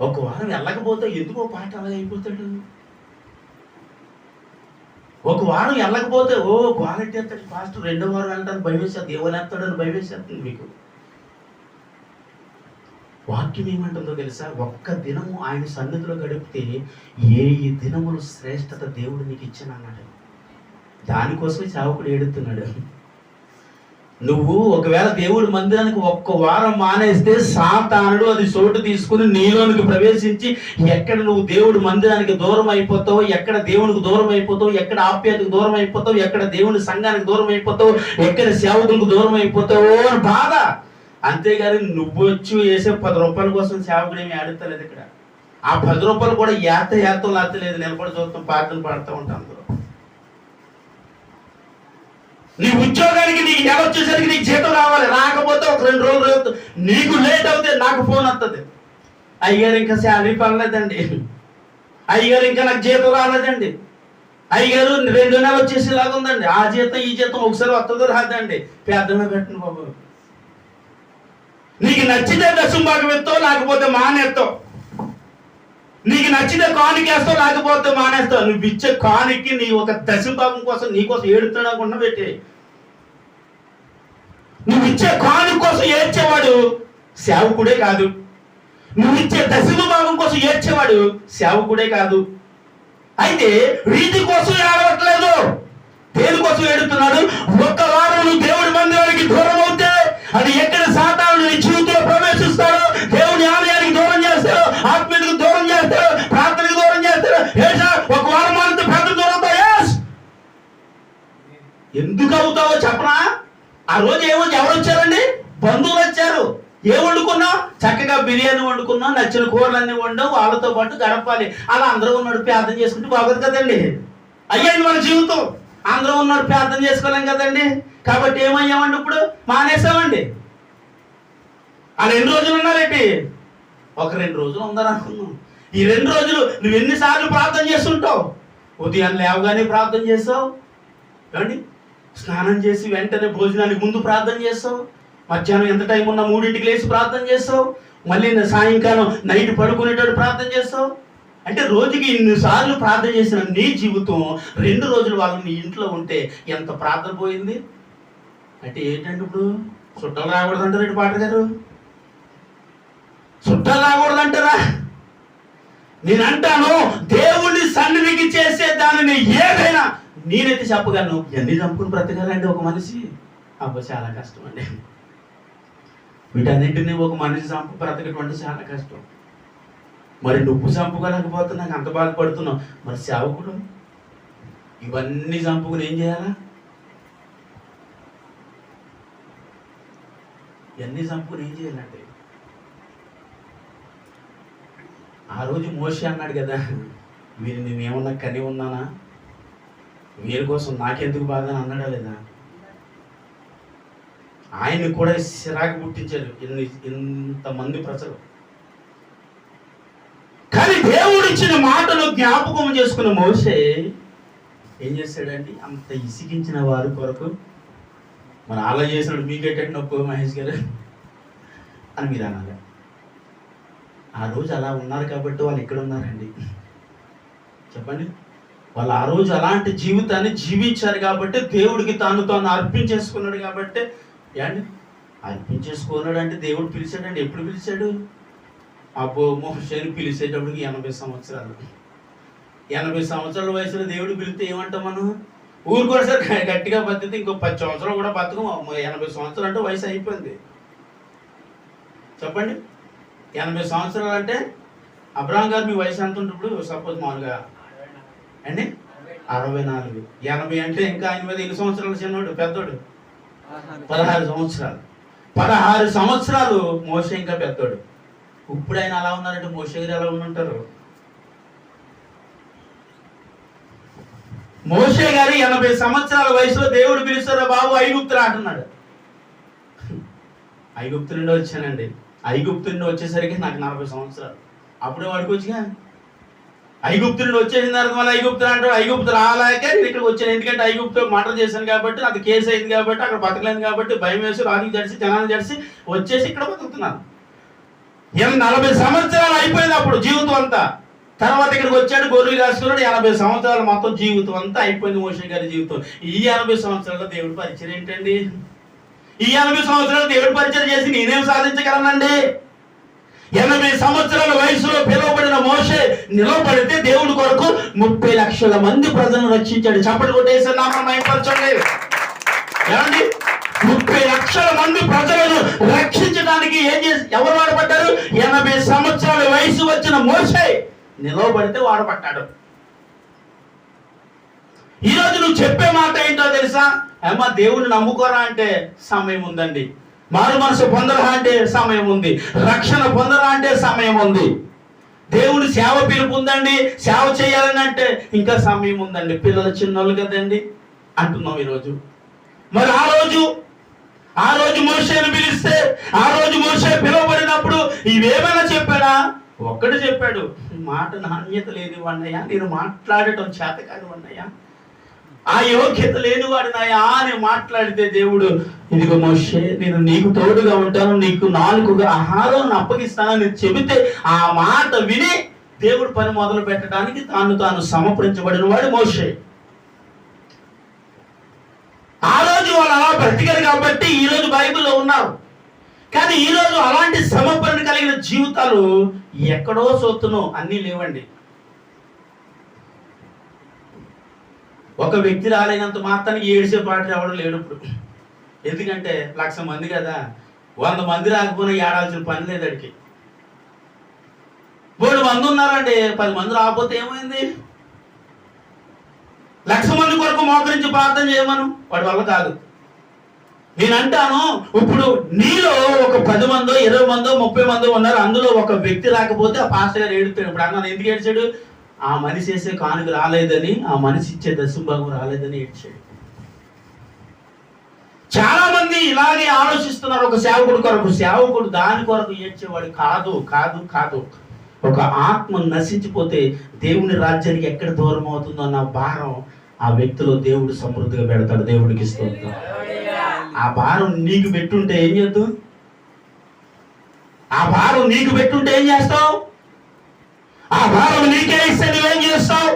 A: ఒక వారం వెళ్ళకపోతే ఎందుకో పాట అలాగే అయిపోతాడు. ఒక వారం వెళ్ళకపోతే ఓ క్వాలిటీ ఎత్తాడు ఫాస్ట్, రెండో వారం వెళ్ళడానికి భయం వేసేది, దేవుని ఎత్తాడని భయం వేసేస్తుంది మీకు. వాక్యం ఏమంటుందో తెలుసా? ఒక్క దినము ఆయన సన్నిధిలో గడిపితే ఏ దినములు శ్రేష్టత దేవుడు నీకు ఇచ్చిన అన్నాడు. దానికోసమే సేవకుడు ఏడుతున్నాడు. నువ్వు ఒకవేళ దేవుడి మందిరానికి ఒక్క వారం మానేస్తే సాతానుడు అది చోటు తీసుకుని నీలోనికి ప్రవేశించి ఎక్కడ నువ్వు దేవుడి మందిరానికి దూరం అయిపోతావు, ఎక్కడ దేవునికి దూరం అయిపోతావు, ఎక్కడ ఆప్యాయతకు దూరం అయిపోతావు, ఎక్కడ దేవుని సంఘానికి దూరం అయిపోతావు, ఎక్కడ సేవకులకు దూరం అయిపోతావు అని బాధ. అంతేగాని నువ్వు వచ్చి వేసే 10 రూపాయల కోసం సేవకుడు ఏమి ఆడుతలేదు. ఇక్కడ ఆ 10 రూపాయలు కూడా ఏత్తం లేతలేదు, నిలబడి చూస్తాం, పాటలు పాడుతూ ఉంటాం. అందరూ నీ ఉద్యోగానికి నీకు నెల వచ్చేసరికి నీకు జీతం రావాలి, రాకపోతే ఒక 2 రోజులు నీకు లేట్ అవుతే నాకు ఫోన్ వస్తుంది, అయ్యారు ఇంకా శాలరీ పడలేదండి, అయ్యారు ఇంకా నాకు జీతం రాలేదండి, అయ్యారు 2 నెలలు వచ్చేసేలాగా ఉందండి, ఆ జీతం ఈ జీతం ఒకసారి వస్తుందో రాదండి, పేదమే పెట్టండి బాబు. నీకు నచ్చితే దశంభాగం ఎత్తావు, లేకపోతే మానేస్తావు. నీకు నచ్చితే కానుకేస్తావు, లేకపోతే మానేస్తావు. నువ్వు ఇచ్చే కానుకి నీ ఒక దశంభాగం కోసం నీకోసం ఏడుతున్నా పెట్టి, నువ్వు ఇచ్చే కానుక కోసం ఏడ్చేవాడు సేవకుడే కాదు. నువ్వు ఇచ్చే దశంభాగం కోసం ఏడ్చేవాడు సేవకుడే కాదు. అయితే వీటి కోసం ఏడవట్లేదు, దేనికోసం ఏడుతున్నాడు? ఒక్క వారం నువ్వు దేవుడి మందిరానికి దూరం అవుతే అది ఎక్కడ సాతాను నీ జీవితంలో ప్రవేశిస్తాడో, దేవుని ఆలయానికి దూరం చేస్తాడో, ఆత్మీయతకు దూరం చేస్తాడో, ప్రార్థనకు దూరం చేస్తాడో, ఒక వారం అంతా ప్రార్థన దూరం అవుతావు. ఎందుకు అవుతావో చెప్పనా? ఆ రోజు ఎవరు వచ్చారండి? బంధువులు వచ్చారు. ఏం వండుకున్నావు? చక్కగా బిర్యానీ వండుకున్నావు, నచ్చిన కూరలన్నీ వండావు, వాళ్ళతో పాటు గడపాలి. అలా అందరూ ఉన్నాడు ప్రార్థన చేసుకుంటే బాగోదు కదండి. అయ్యింది మన జీవితం. అందరూ ఉన్నాడు ప్రార్థన చేసుకోలేం కదండి. కాబట్టి ఏమయ్యామండి? ఇప్పుడు మానేసామండి. ఆ 2 రోజులు ఉన్నారేంటి? ఒక 2 రోజులు ఉందనుకున్నాం. ఈ 2 రోజులు నువ్వు ఎన్నిసార్లు ప్రార్థన చేస్తుంటావు? ఉదయం లేవగానే ప్రార్థన చేస్తావు ఏమండి, స్నానం చేసి వెంటనే భోజనానికి ముందు ప్రార్థన చేస్తావు, మధ్యాహ్నం ఎంత టైం ఉన్నా 3ంటికి లేచి ప్రార్థన చేస్తావు, మళ్ళీ సాయంకాలం నైట్ పడుకునేటప్పుడు ప్రార్థన చేస్తావు. అంటే రోజుకి ఇన్నిసార్లు ప్రార్థన చేసిన నీ జీవితం 2 రోజులు వాళ్ళు నీ ఇంట్లో ఉంటే ఎంత ప్రార్థన పోయింది? అంటే ఏంటంటే ఇప్పుడు చుట్టాలు రాకూడదు అంటారు పాట గారు. చుట్టాలు రాకూడదు అంటారా? నేను అంటాను, దేవుని సన్నిధికి చేసే దానిని ఏదైనా నేనైతే చెప్పగలను. ఎన్ని చంపుకుని బ్రతకాలండి ఒక మనిషి? అబ్బో చాలా కష్టం అండి. వీటన్నింటినీ ఒక మనిషి చంపు బ్రతకటువంటి చాలా కష్టం. మరి నువ్వు చంపుకోలేకపోతే నాకు అంత బాధపడుతున్నావు. మరి సేవకుడు ఇవన్నీ చంపుకుని ఏం చేయాలా? ఇవన్నీ చంపుకుని ఏం చేయాలంటే, ఆ రోజు మోషే అన్నాడు కదా, వీరు నేనేమన్నా కని ఉన్నానా, వీరి కోసం నాకెందుకు బాధ అని అన్నాడా లేదా? ఆయన్ని కూడా సిరాకు పుట్టించారు ఇంతమంది ప్రజలు. కానీ దేవుడు ఇచ్చిన మాటలు జ్ఞాపకం చేసుకున్న మోషే ఏం చేశాడండి? అంత ఇసిగించిన వారి కొరకు మరి అలా చేసినాడు. మీకేటట్టు నొప్పు మహేష్ గారు అని మీరు అనాలి. ఆ రోజు అలా ఉన్నారు కాబట్టి వాళ్ళు ఎక్కడ ఉన్నారండి చెప్పండి? వాళ్ళు ఆ రోజు అలాంటి జీవితాన్ని జీవించారు కాబట్టి, దేవుడికి తాను అర్పించేసుకున్నాడు కాబట్టి. ఏండి అర్పించేసుకున్నాడు అంటే దేవుడు పిలిచాడండి. ఎప్పుడు పిలిచాడు? అబ్బో మోషేని పిలిచేటప్పటికి 80 సంవత్సరాలు. 80 సంవత్సరాల వయసులో దేవుడు పిలిస్తే ఏమంటాం మనం? ఊరు కూడా సార్ గట్టిగా బతికితే ఇంకో 10 సంవత్సరాలు కూడా బతుకు. 80 సంవత్సరాలు అంటే వయసు అయిపోయింది చెప్పండి. 80 సంవత్సరాలు అంటే అబ్రహాం గారు మీ వయసు ఎంత ఉంటుంది సపోజ్ మామూలుగా అండి? 64. 80 అంటే ఇంకా ఆయన మీద ఎన్ని సంవత్సరాలు చిన్నోడు? పెద్దోడు 16 సంవత్సరాలు. 16 సంవత్సరాలు మోషే ఇంకా పెద్దోడు. ఇప్పుడు ఆయన అలా ఉన్నారంటే మోషే గారు ఎలా ఉండుంటారు? మోషే గారు 80 సంవత్సరాల వయసులో దేవుడు పిలుస్తారా బాబు ఐగుప్తు అంటున్నాడు. ఐగుప్తు నుండి వచ్చానండి. ఐగుప్తు నుండి వచ్చేసరికి నాకు 40 సంవత్సరాలు. అప్పుడే వాడుకోవచ్చుగా. ఐగుప్తు నుండి వచ్చేసిన తర్వాత మళ్ళీ ఐగుప్తు అంటాడు. ఐగుప్తు రాలేక నేను ఇక్కడికి వచ్చాను. ఎందుకంటే ఐగుప్తు మర్డర్ చేశాను కాబట్టి, నాకు కేసు అయింది కాబట్టి, అక్కడ బతకలేదు కాబట్టి భయం వేసి రాజుకి జడిసి జనాన్ని జడిసి వచ్చేసి ఇక్కడ బతుకుతున్నాను. 40 సంవత్సరాలు అయిపోయింది అప్పుడు జీవితం అంతా. తర్వాత ఇక్కడికి వచ్చాడు, గొర్రెలు కాసుకున్నాడు. 80 సంవత్సరాలు మొత్తం జీవితం అంతా అయిపోయింది మోషే గారి జీవితం. ఈ 80 సంవత్సరాల్లో దేవుడి పరిచయం ఏంటండి? ఈ 80 సంవత్సరాలు దేవుడి పరిచయం చేసి నేనేం సాధించగలనండి? 80 సంవత్సరాల వయసులో పిలువబడిన మోషే నిలవబడితే దేవుడి కొరకు 30 లక్షల మంది ప్రజలను రక్షించాడు. చప్పట్లు కొట్టేసి నామం మహిమపరచండి. ఏమండి? 30 లక్షల మంది ప్రజలను రక్షించడానికి ఎవరు వాడబడ్డారు? 80 సంవత్సరాల వయసు వచ్చిన మోషే నిలవబడితే వాడబడ్డాడు. ఈరోజు నువ్వు చెప్పే మాట ఏంటో తెలుసా? అమ్మా దేవుడిని నమ్ముకోరా అంటే సమయం ఉందండి. మారు మనసు పొందరా అంటే సమయం ఉంది. రక్షణ పొందరా అంటే సమయం ఉంది. దేవుడి సేవ పిలుపు ఉందండి, సేవ చేయాలని అంటే ఇంకా సమయం ఉందండి. పిల్లలు చిన్నోళ్ళు కదండి అంటున్నాం ఈరోజు. మరి ఆ రోజు మోషేను పిలిస్తే, ఆ రోజు మోషే పిలువబడినప్పుడు ఇవేమైనా చెప్పాడా? ఒక్కడు చెప్పాడు, మాట నాణ్యత లేని వాడినయ్యా, నేను మాట్లాడటం చేతకాని వాడినయ్యా, ఆ యోగ్యత లేని వాడినయ్యా అని మాట్లాడితే దేవుడు, ఇదిగో మోషే నేను నీకు తోడుగా ఉంటాను, నీకు 4 ఆహారం అప్పగిస్తానని చెబితే ఆ మాట విని దేవుడు పని మొదలు పెట్టడానికి తాను సమర్పించబడిన వాడు మోషే. ఆ రోజు వాళ్ళు అలా బ్రతికారు కాబట్టి ఈ రోజు బైబిల్లో ఉన్నారు. కానీ ఈ రోజు అలాంటి సమర్పణ కలిగిన జీవితాలు ఎక్కడో చూస్తున్నాం, అన్నీ లేవండి. ఒక వ్యక్తి రాలేనంత మాత్రానికి ఏడిసే పాట ఎవడు లేడు ఇప్పుడు. ఎందుకంటే 1,00,000 మంది కదా, 100 మంది రాకపోయినా ఏడాల్సిన పని లేదు అడికి. 3 మంది ఉన్నారండి, 10 మంది రాకపోతే ఏమైంది? 1,00,000 మంది కొరకు మోకరించి ప్రార్థన చేయమను, వాడి వల్ల కాదు. నేను అంటాను, ఇప్పుడు నీలో ఒక 10 మందో 20 మందో 30 మందో ఉన్నారు, అందులో ఒక వ్యక్తి రాకపోతే ఆ పాస్టర్ గారు ఏడుతాడు. ఇప్పుడు అన్నాను, ఎందుకు ఏడ్చాడు? ఆ మనిషి వేసే కానుక రాలేదని, ఆ మనిషి ఇచ్చే దశంభాగం రాలేదని ఏడ్చాడు. చాలా మంది ఇలాగే ఆలోచిస్తున్నారు ఒక సేవకుడు కొరకు. సేవకుడు దాని కొరకు ఏడ్చేవాడు కాదు కాదు కాదు. ఒక ఆత్మ నశించిపోతే దేవుని రాజ్యానికి ఎక్కడ దూరం అవుతుందో అన్న భారం ఆ వ్యక్తిలో దేవుడు సమృద్ధిగా పెడతాడు. దేవుడికి ఇస్తుంది. ఆ భారం నీకు పెట్టుంటే ఏం చేద్దాం? ఆ భారం నీకు పెట్టుంటే ఏం చేస్తావు? ఆ భారం నీకే ఇస్తే నువ్వేం చేస్తావు?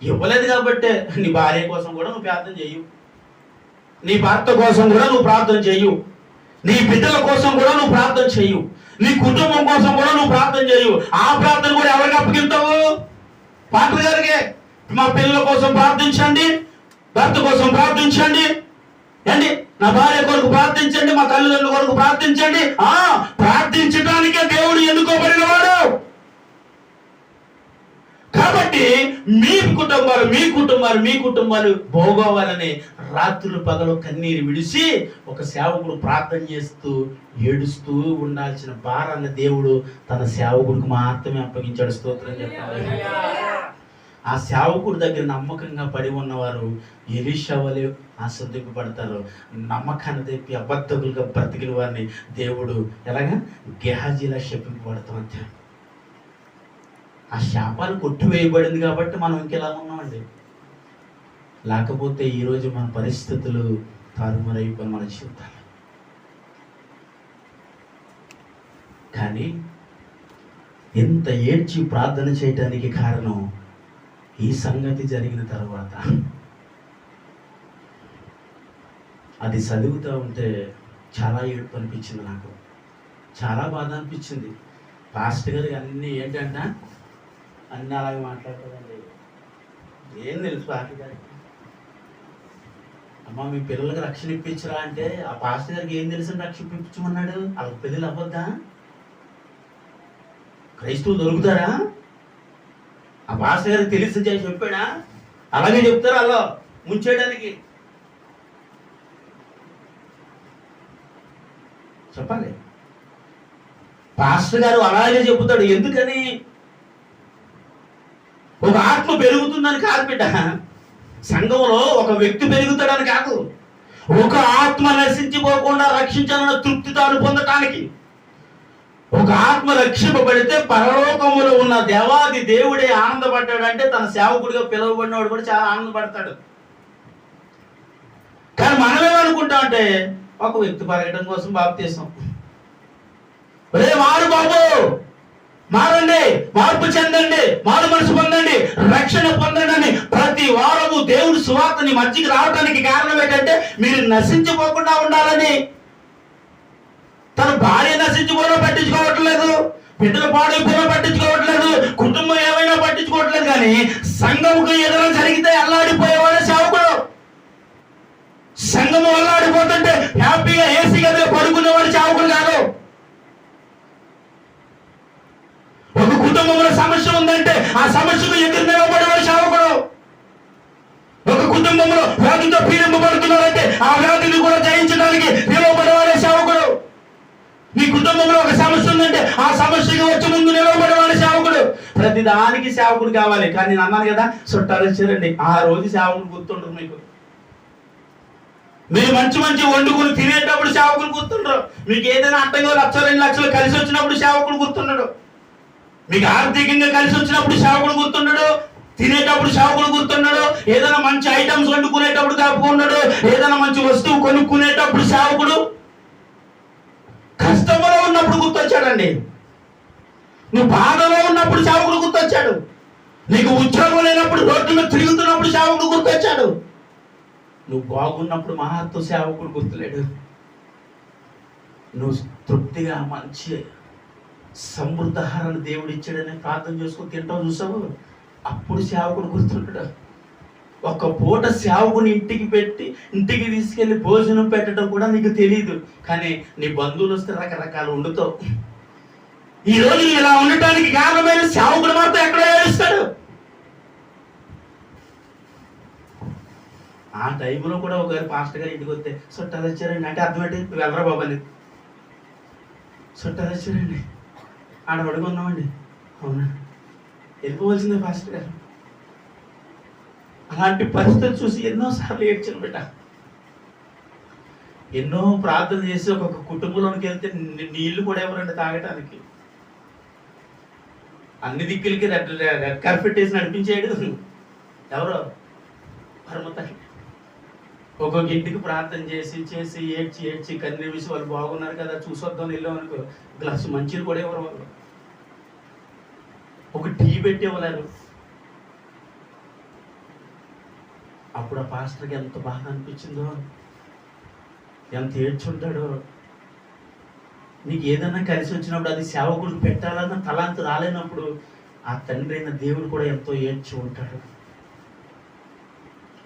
A: ఇవ్వలేదు కాబట్టి నీ భార్య కోసం కూడా నువ్వు ప్రార్థన చెయ్యు, నీ భర్త కోసం కూడా నువ్వు ప్రార్థన చెయ్యు, నీ బిడ్డల కోసం కూడా నువ్వు ప్రార్థన చెయ్యు, నీ కుటుంబం కోసం కూడా నువ్వు ప్రార్థన చెయ్యు. ఆ ప్రార్థన కూడా ఎవరికి అప్పగిస్తావు? పాత్ర గారికి. మా పిల్లల కోసం ప్రార్థించండి, భర్త కోసం ప్రార్థించండి, ఏంటి నా భార్య కొరకు ప్రార్థించండి, మా తల్లిదండ్రుల కొరకు ప్రార్థించండి. ప్రార్థించడానికే దేవుడు ఎన్నుకోబడిన వాడు. కాబట్టి మీ కుటుంబాలు భోగోవాలని రాత్రులు పగలు కన్నీరు విడిచి ఒక సేవకుడు ప్రార్థన చేస్తూ ఏడుస్తూ ఉండాల్సిన భారాన్ని దేవుడు తన సేవకుడికి మాత్రమే అప్పగించాడు. స్తోత్రం చెప్పాలి. ఆ సేవకుడి దగ్గర నమ్మకంగా పడి ఉన్నవారు ఎలీషా వలె ఆశ్రదింపబడతారు. నమ్మకాన్ని తెప్పి అబద్ధకులుగా బ్రతికిన వారిని దేవుడు ఎలాగా గెహాజీలా శపింపబడతాం అంతే. ఆ శాపాలు కొట్టివేయబడింది కాబట్టి మనం ఇంకెలా ఉన్నామండి. లేకపోతే ఈరోజు మన పరిస్థితులు తారుమారైపోయి మన జీవితాలు. కానీ ఎంత ఏడ్చి ప్రార్థన చేయటానికి కారణం ఈ సంగతి జరిగిన తర్వాత. అది చదువుతూ ఉంటే చాలా ఏడుపు అనిపించింది, నాకు చాలా బాధ అనిపించింది. పాస్టర్ గారికి అన్నీ ఏంటంటే అన్నీ అలాగే మాట్లాడతారండి. ఏం తెలుసు పాస్టర్ గారికి? అమ్మ మీ పిల్లలకి రక్షణ ఇప్పించరా అంటే ఆ పాస్టర్ గారికి ఏం తెలుసు రక్షణ ఇప్పించమన్నాడు? వాళ్ళకి పెళ్ళిళ్ళు అవ్వద్దా? క్రైస్తవులు దొరుకుతారా? ఆ పాస్టర్ గారికి తెలిసి చెప్పాడా? అలాగే చెప్తారు అలా ముంచేయడానికి. చెప్పాలి. పాస్టర్ గారు అలాగే చెబుతాడు. ఎందుకని? ఒక ఆత్మ పెరుగుతుందని కాదు బిడ్డ, సంఘంలో ఒక వ్యక్తి పెరుగుతాడని కాదు, ఒక ఆత్మ నశించిపోకుండా రక్షించాలన్న తృప్తి తాను పొందటానికి. ఒక ఆత్మ రక్షింపబడితే పరలోకములో ఉన్న దేవాది దేవుడే ఆనందపడ్డాడంటే తన సేవకుడిగా పిలువబడినవాడు కూడా చాలా ఆనందపడతాడు. కానీ మనమేమనుకుంటా అంటే ఒక వ్యక్తి పెరగడం కోసం బాప్తీసం. రే మారు బాబు, మారండి, మార్పు చెందండి, మారు మనసు పొందండి, రక్షణ పొందండి అని ప్రతి వారము దేవుడి సువార్తని మధ్యకి రావడానికి కారణం ఏంటంటే మీరు నశించిపోకుండా ఉండాలని. తన భార్య నశించిపోయినా పట్టించుకోవట్లేదు, బిడ్డలు పాడైపోయినా పట్టించుకోవట్లేదు, కుటుంబం ఏమైనా పట్టించుకోవట్లేదు. కానీ సంఘముకు ఏదైనా జరిగితే అల్లాడిపోయేవాడే సేవకుడు. సంఘము అల్లాడిపోతుంటే హ్యాపీగా ఏసీ గదిలో పడుకునేవాడు సేవకుడు కాదు. ఒక కుటుంబంలో సమస్య ఉందంటే ఆ సమస్యకు ఎదురు నిలబడేవాడు సేవకుడు. ఒక కుటుంబంలో వ్యాధితో పీడింపబడుతున్నారంటే ఆ వ్యాధిని కూడా జయించడానికి నిలబడేవాడే సేవకుడు. మీ కుటుంబంలో ఒక సమస్య ఉందంటే ఆ సమస్యకి వచ్చి ముందు నిలబడేవాడు సేవకుడు. ప్రతిదానికి సేవకుడు కావాలి. కానీ నేను అన్నాను కదా, చుట్టాలు వచ్చారండి, ఆ రోజు సేవకుడు గుర్తుండరు. మీరు మంచి మంచి వండుకుని తినేటప్పుడు సేవకులు గుర్తుండరు. మీకు ఏదైనా అట్టంగా 1,00,000 2 లక్షలు కలిసి వచ్చినప్పుడు సేవకుడు గుర్తుండడు. మీకు ఆర్థికంగా కలిసి వచ్చినప్పుడు సేవకుడు గుర్తుండడు. తినేటప్పుడు సేవకుడు గుర్తుండడు. ఏదైనా మంచి ఐటమ్స్ వండుకునేటప్పుడు కాపుకున్నాడు. ఏదైనా మంచి వస్తువు కొనుక్కునేటప్పుడు సేవకుడు. కష్టంలో ఉన్నప్పుడు గుర్తొచ్చాడండి. నువ్వు బాధలో ఉన్నప్పుడు సేవకుడు గుర్తొచ్చాడు. నీకు ఉద్యోగం లేనప్పుడు రోడ్డు మీద తిరుగుతున్నప్పుడు సేవకుడు గుర్తొచ్చాడు. నువ్వు బాగున్నప్పుడు మహాత్మ సేవకుడు గుర్తులేడు. నువ్వు తృప్తిగా మంచి సమృద్ధాహారాన్ని దేవుడు ఇచ్చాడని ప్రార్థన చేసుకుని తింటావు చూసావు, అప్పుడు సేవకుడు గుర్తుంటాడు. ఒక పూట సేవకుని ఇంటికి తీసుకెళ్ళి భోజనం పెట్టడం కూడా నీకు తెలియదు. కానీ నీ బంధువులు వస్తే రకరకాలు వండుతావు. ఈరోజు ఇలా ఉండటానికి కారణమైన సేవకుడు మాత్రం ఎక్కడో ఏడుస్తాడు. ఆ టైంలో కూడా ఒకసారి పాస్టర్ గారు ఇంటికి వస్తే చుట్టాలు వచ్చారండి అంటే అర్థం ఏంటి, వెళ్ళరా బాబు అని. చుట్టాలు వచ్చారండి, ఆడ అడుగున్నామండి. అవునా, వెళ్ళిపోవలసిందే పాస్టర్ గారు. అలాంటి పరిస్థితులు చూసి ఎన్నోసార్లు ఏడ్చాను బిడ్డ. ఎన్నో ప్రార్థన చేసి ఒక కుటుంబంలోనికి వెళ్తే నీళ్లు కూడా ఎవరండి తాగటానికి. అన్ని దిక్కులకి రెడ్ కార్పెట్ వేసి నడిపించాడు ఎవరో పరమతల్లి. ఒక్కొక్క ఇంటికి ప్రార్థన చేసి ఏడ్చి కన్నీరు వేసి వాళ్ళు బాగున్నారు కదా చూసొద్దాం వెళ్ళాం అనుకో, గ్లాసు మంచిని కూడా ఎవరు వాళ్ళు, ఒక టీ పెట్టేవాళ్ళు. అప్పుడు ఆ పాస్టర్కి ఎంత బాగా అనిపించిందో, ఎంత ఏడ్చుంటాడో. నీకు ఏదన్నా కలిసి వచ్చినప్పుడు అది సేవకుడికి పెట్టాలన్న తలాంతు రాలేనప్పుడు ఆ తండ్రి అయిన దేవుడు కూడా ఎంతో ఏడ్చి ఉంటాడు.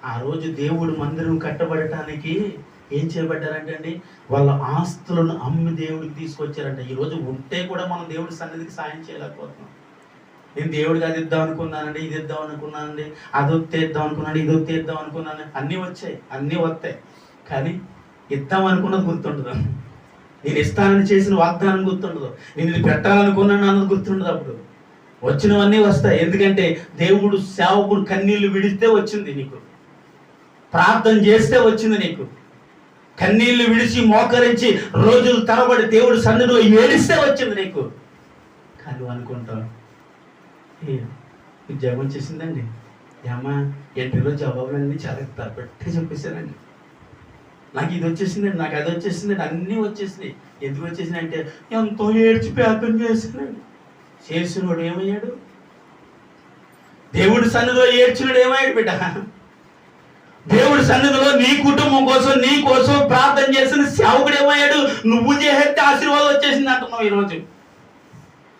A: ఆ రోజు దేవుడు మందిరం కట్టబడటానికి ఏం చేయబడ్డారంటే అండి, వాళ్ళ ఆస్తులను అమ్మి దేవుడికి తీసుకొచ్చారంట. ఈరోజు ఉంటే కూడా మనం దేవుడి సన్నిధికి సాయం చేయలేకపోతున్నాం. నేను దేవుడికి అది ఇద్దాం అనుకున్నానండి, ఇది ఇద్దాం అనుకున్నానండి, అది ఒత్తేద్దాం అనుకున్నాను, ఇది ఒత్తేద్దాం అనుకున్నాను. అన్నీ వచ్చాయి, అన్నీ వస్తాయి. కానీ ఇద్దాం అనుకున్నది గుర్తుండదు. నేను ఇస్తానని చేసిన వాగ్దానం గుర్తుండదు. నేను ఇది పెట్టాలనుకున్నాను అన్నది గుర్తుండదు. అప్పుడు వచ్చినవన్నీ వస్తాయి. ఎందుకంటే దేవుడు సేవకుడు కన్నీళ్లు విడిస్తే వచ్చింది నీకు, ప్రార్థన చేస్తే వచ్చింది నీకు. కన్నీళ్లు విడిచి మోకరించి రోజులు తరబడి దేవుడు సన్నిధిలో ఏడిస్తే వచ్చింది నీకు. కానీ అనుకుంటావు ఉద్యోగం చేసిందండి, ఏమా ఇంటర్వ్యూలో జవాబులన్నీ చాలా తరబెట్టి చెప్పేశానండి, నాకు ఇది వచ్చేసిందండి, నాకు అది వచ్చేసిందండి, అన్నీ వచ్చేసినాయి. ఎందుకు వచ్చేసినాయి అంటే ఎంతో ఏడ్చి ప్రార్థన చేసినాడు. చేసినోడు ఏమయ్యాడు? దేవుడి సన్నిధిలో ఏడ్చినాడు ఏమయ్యాడు బిడ్డ? దేవుడి సన్నిధిలో నీ కుటుంబం కోసం, నీ కోసం ప్రార్థన చేసిన సేవకుడు ఏమయ్యాడు? నువ్వు చేస్తే ఆశీర్వాదం వచ్చేసింది అంటున్నావు. ఈరోజు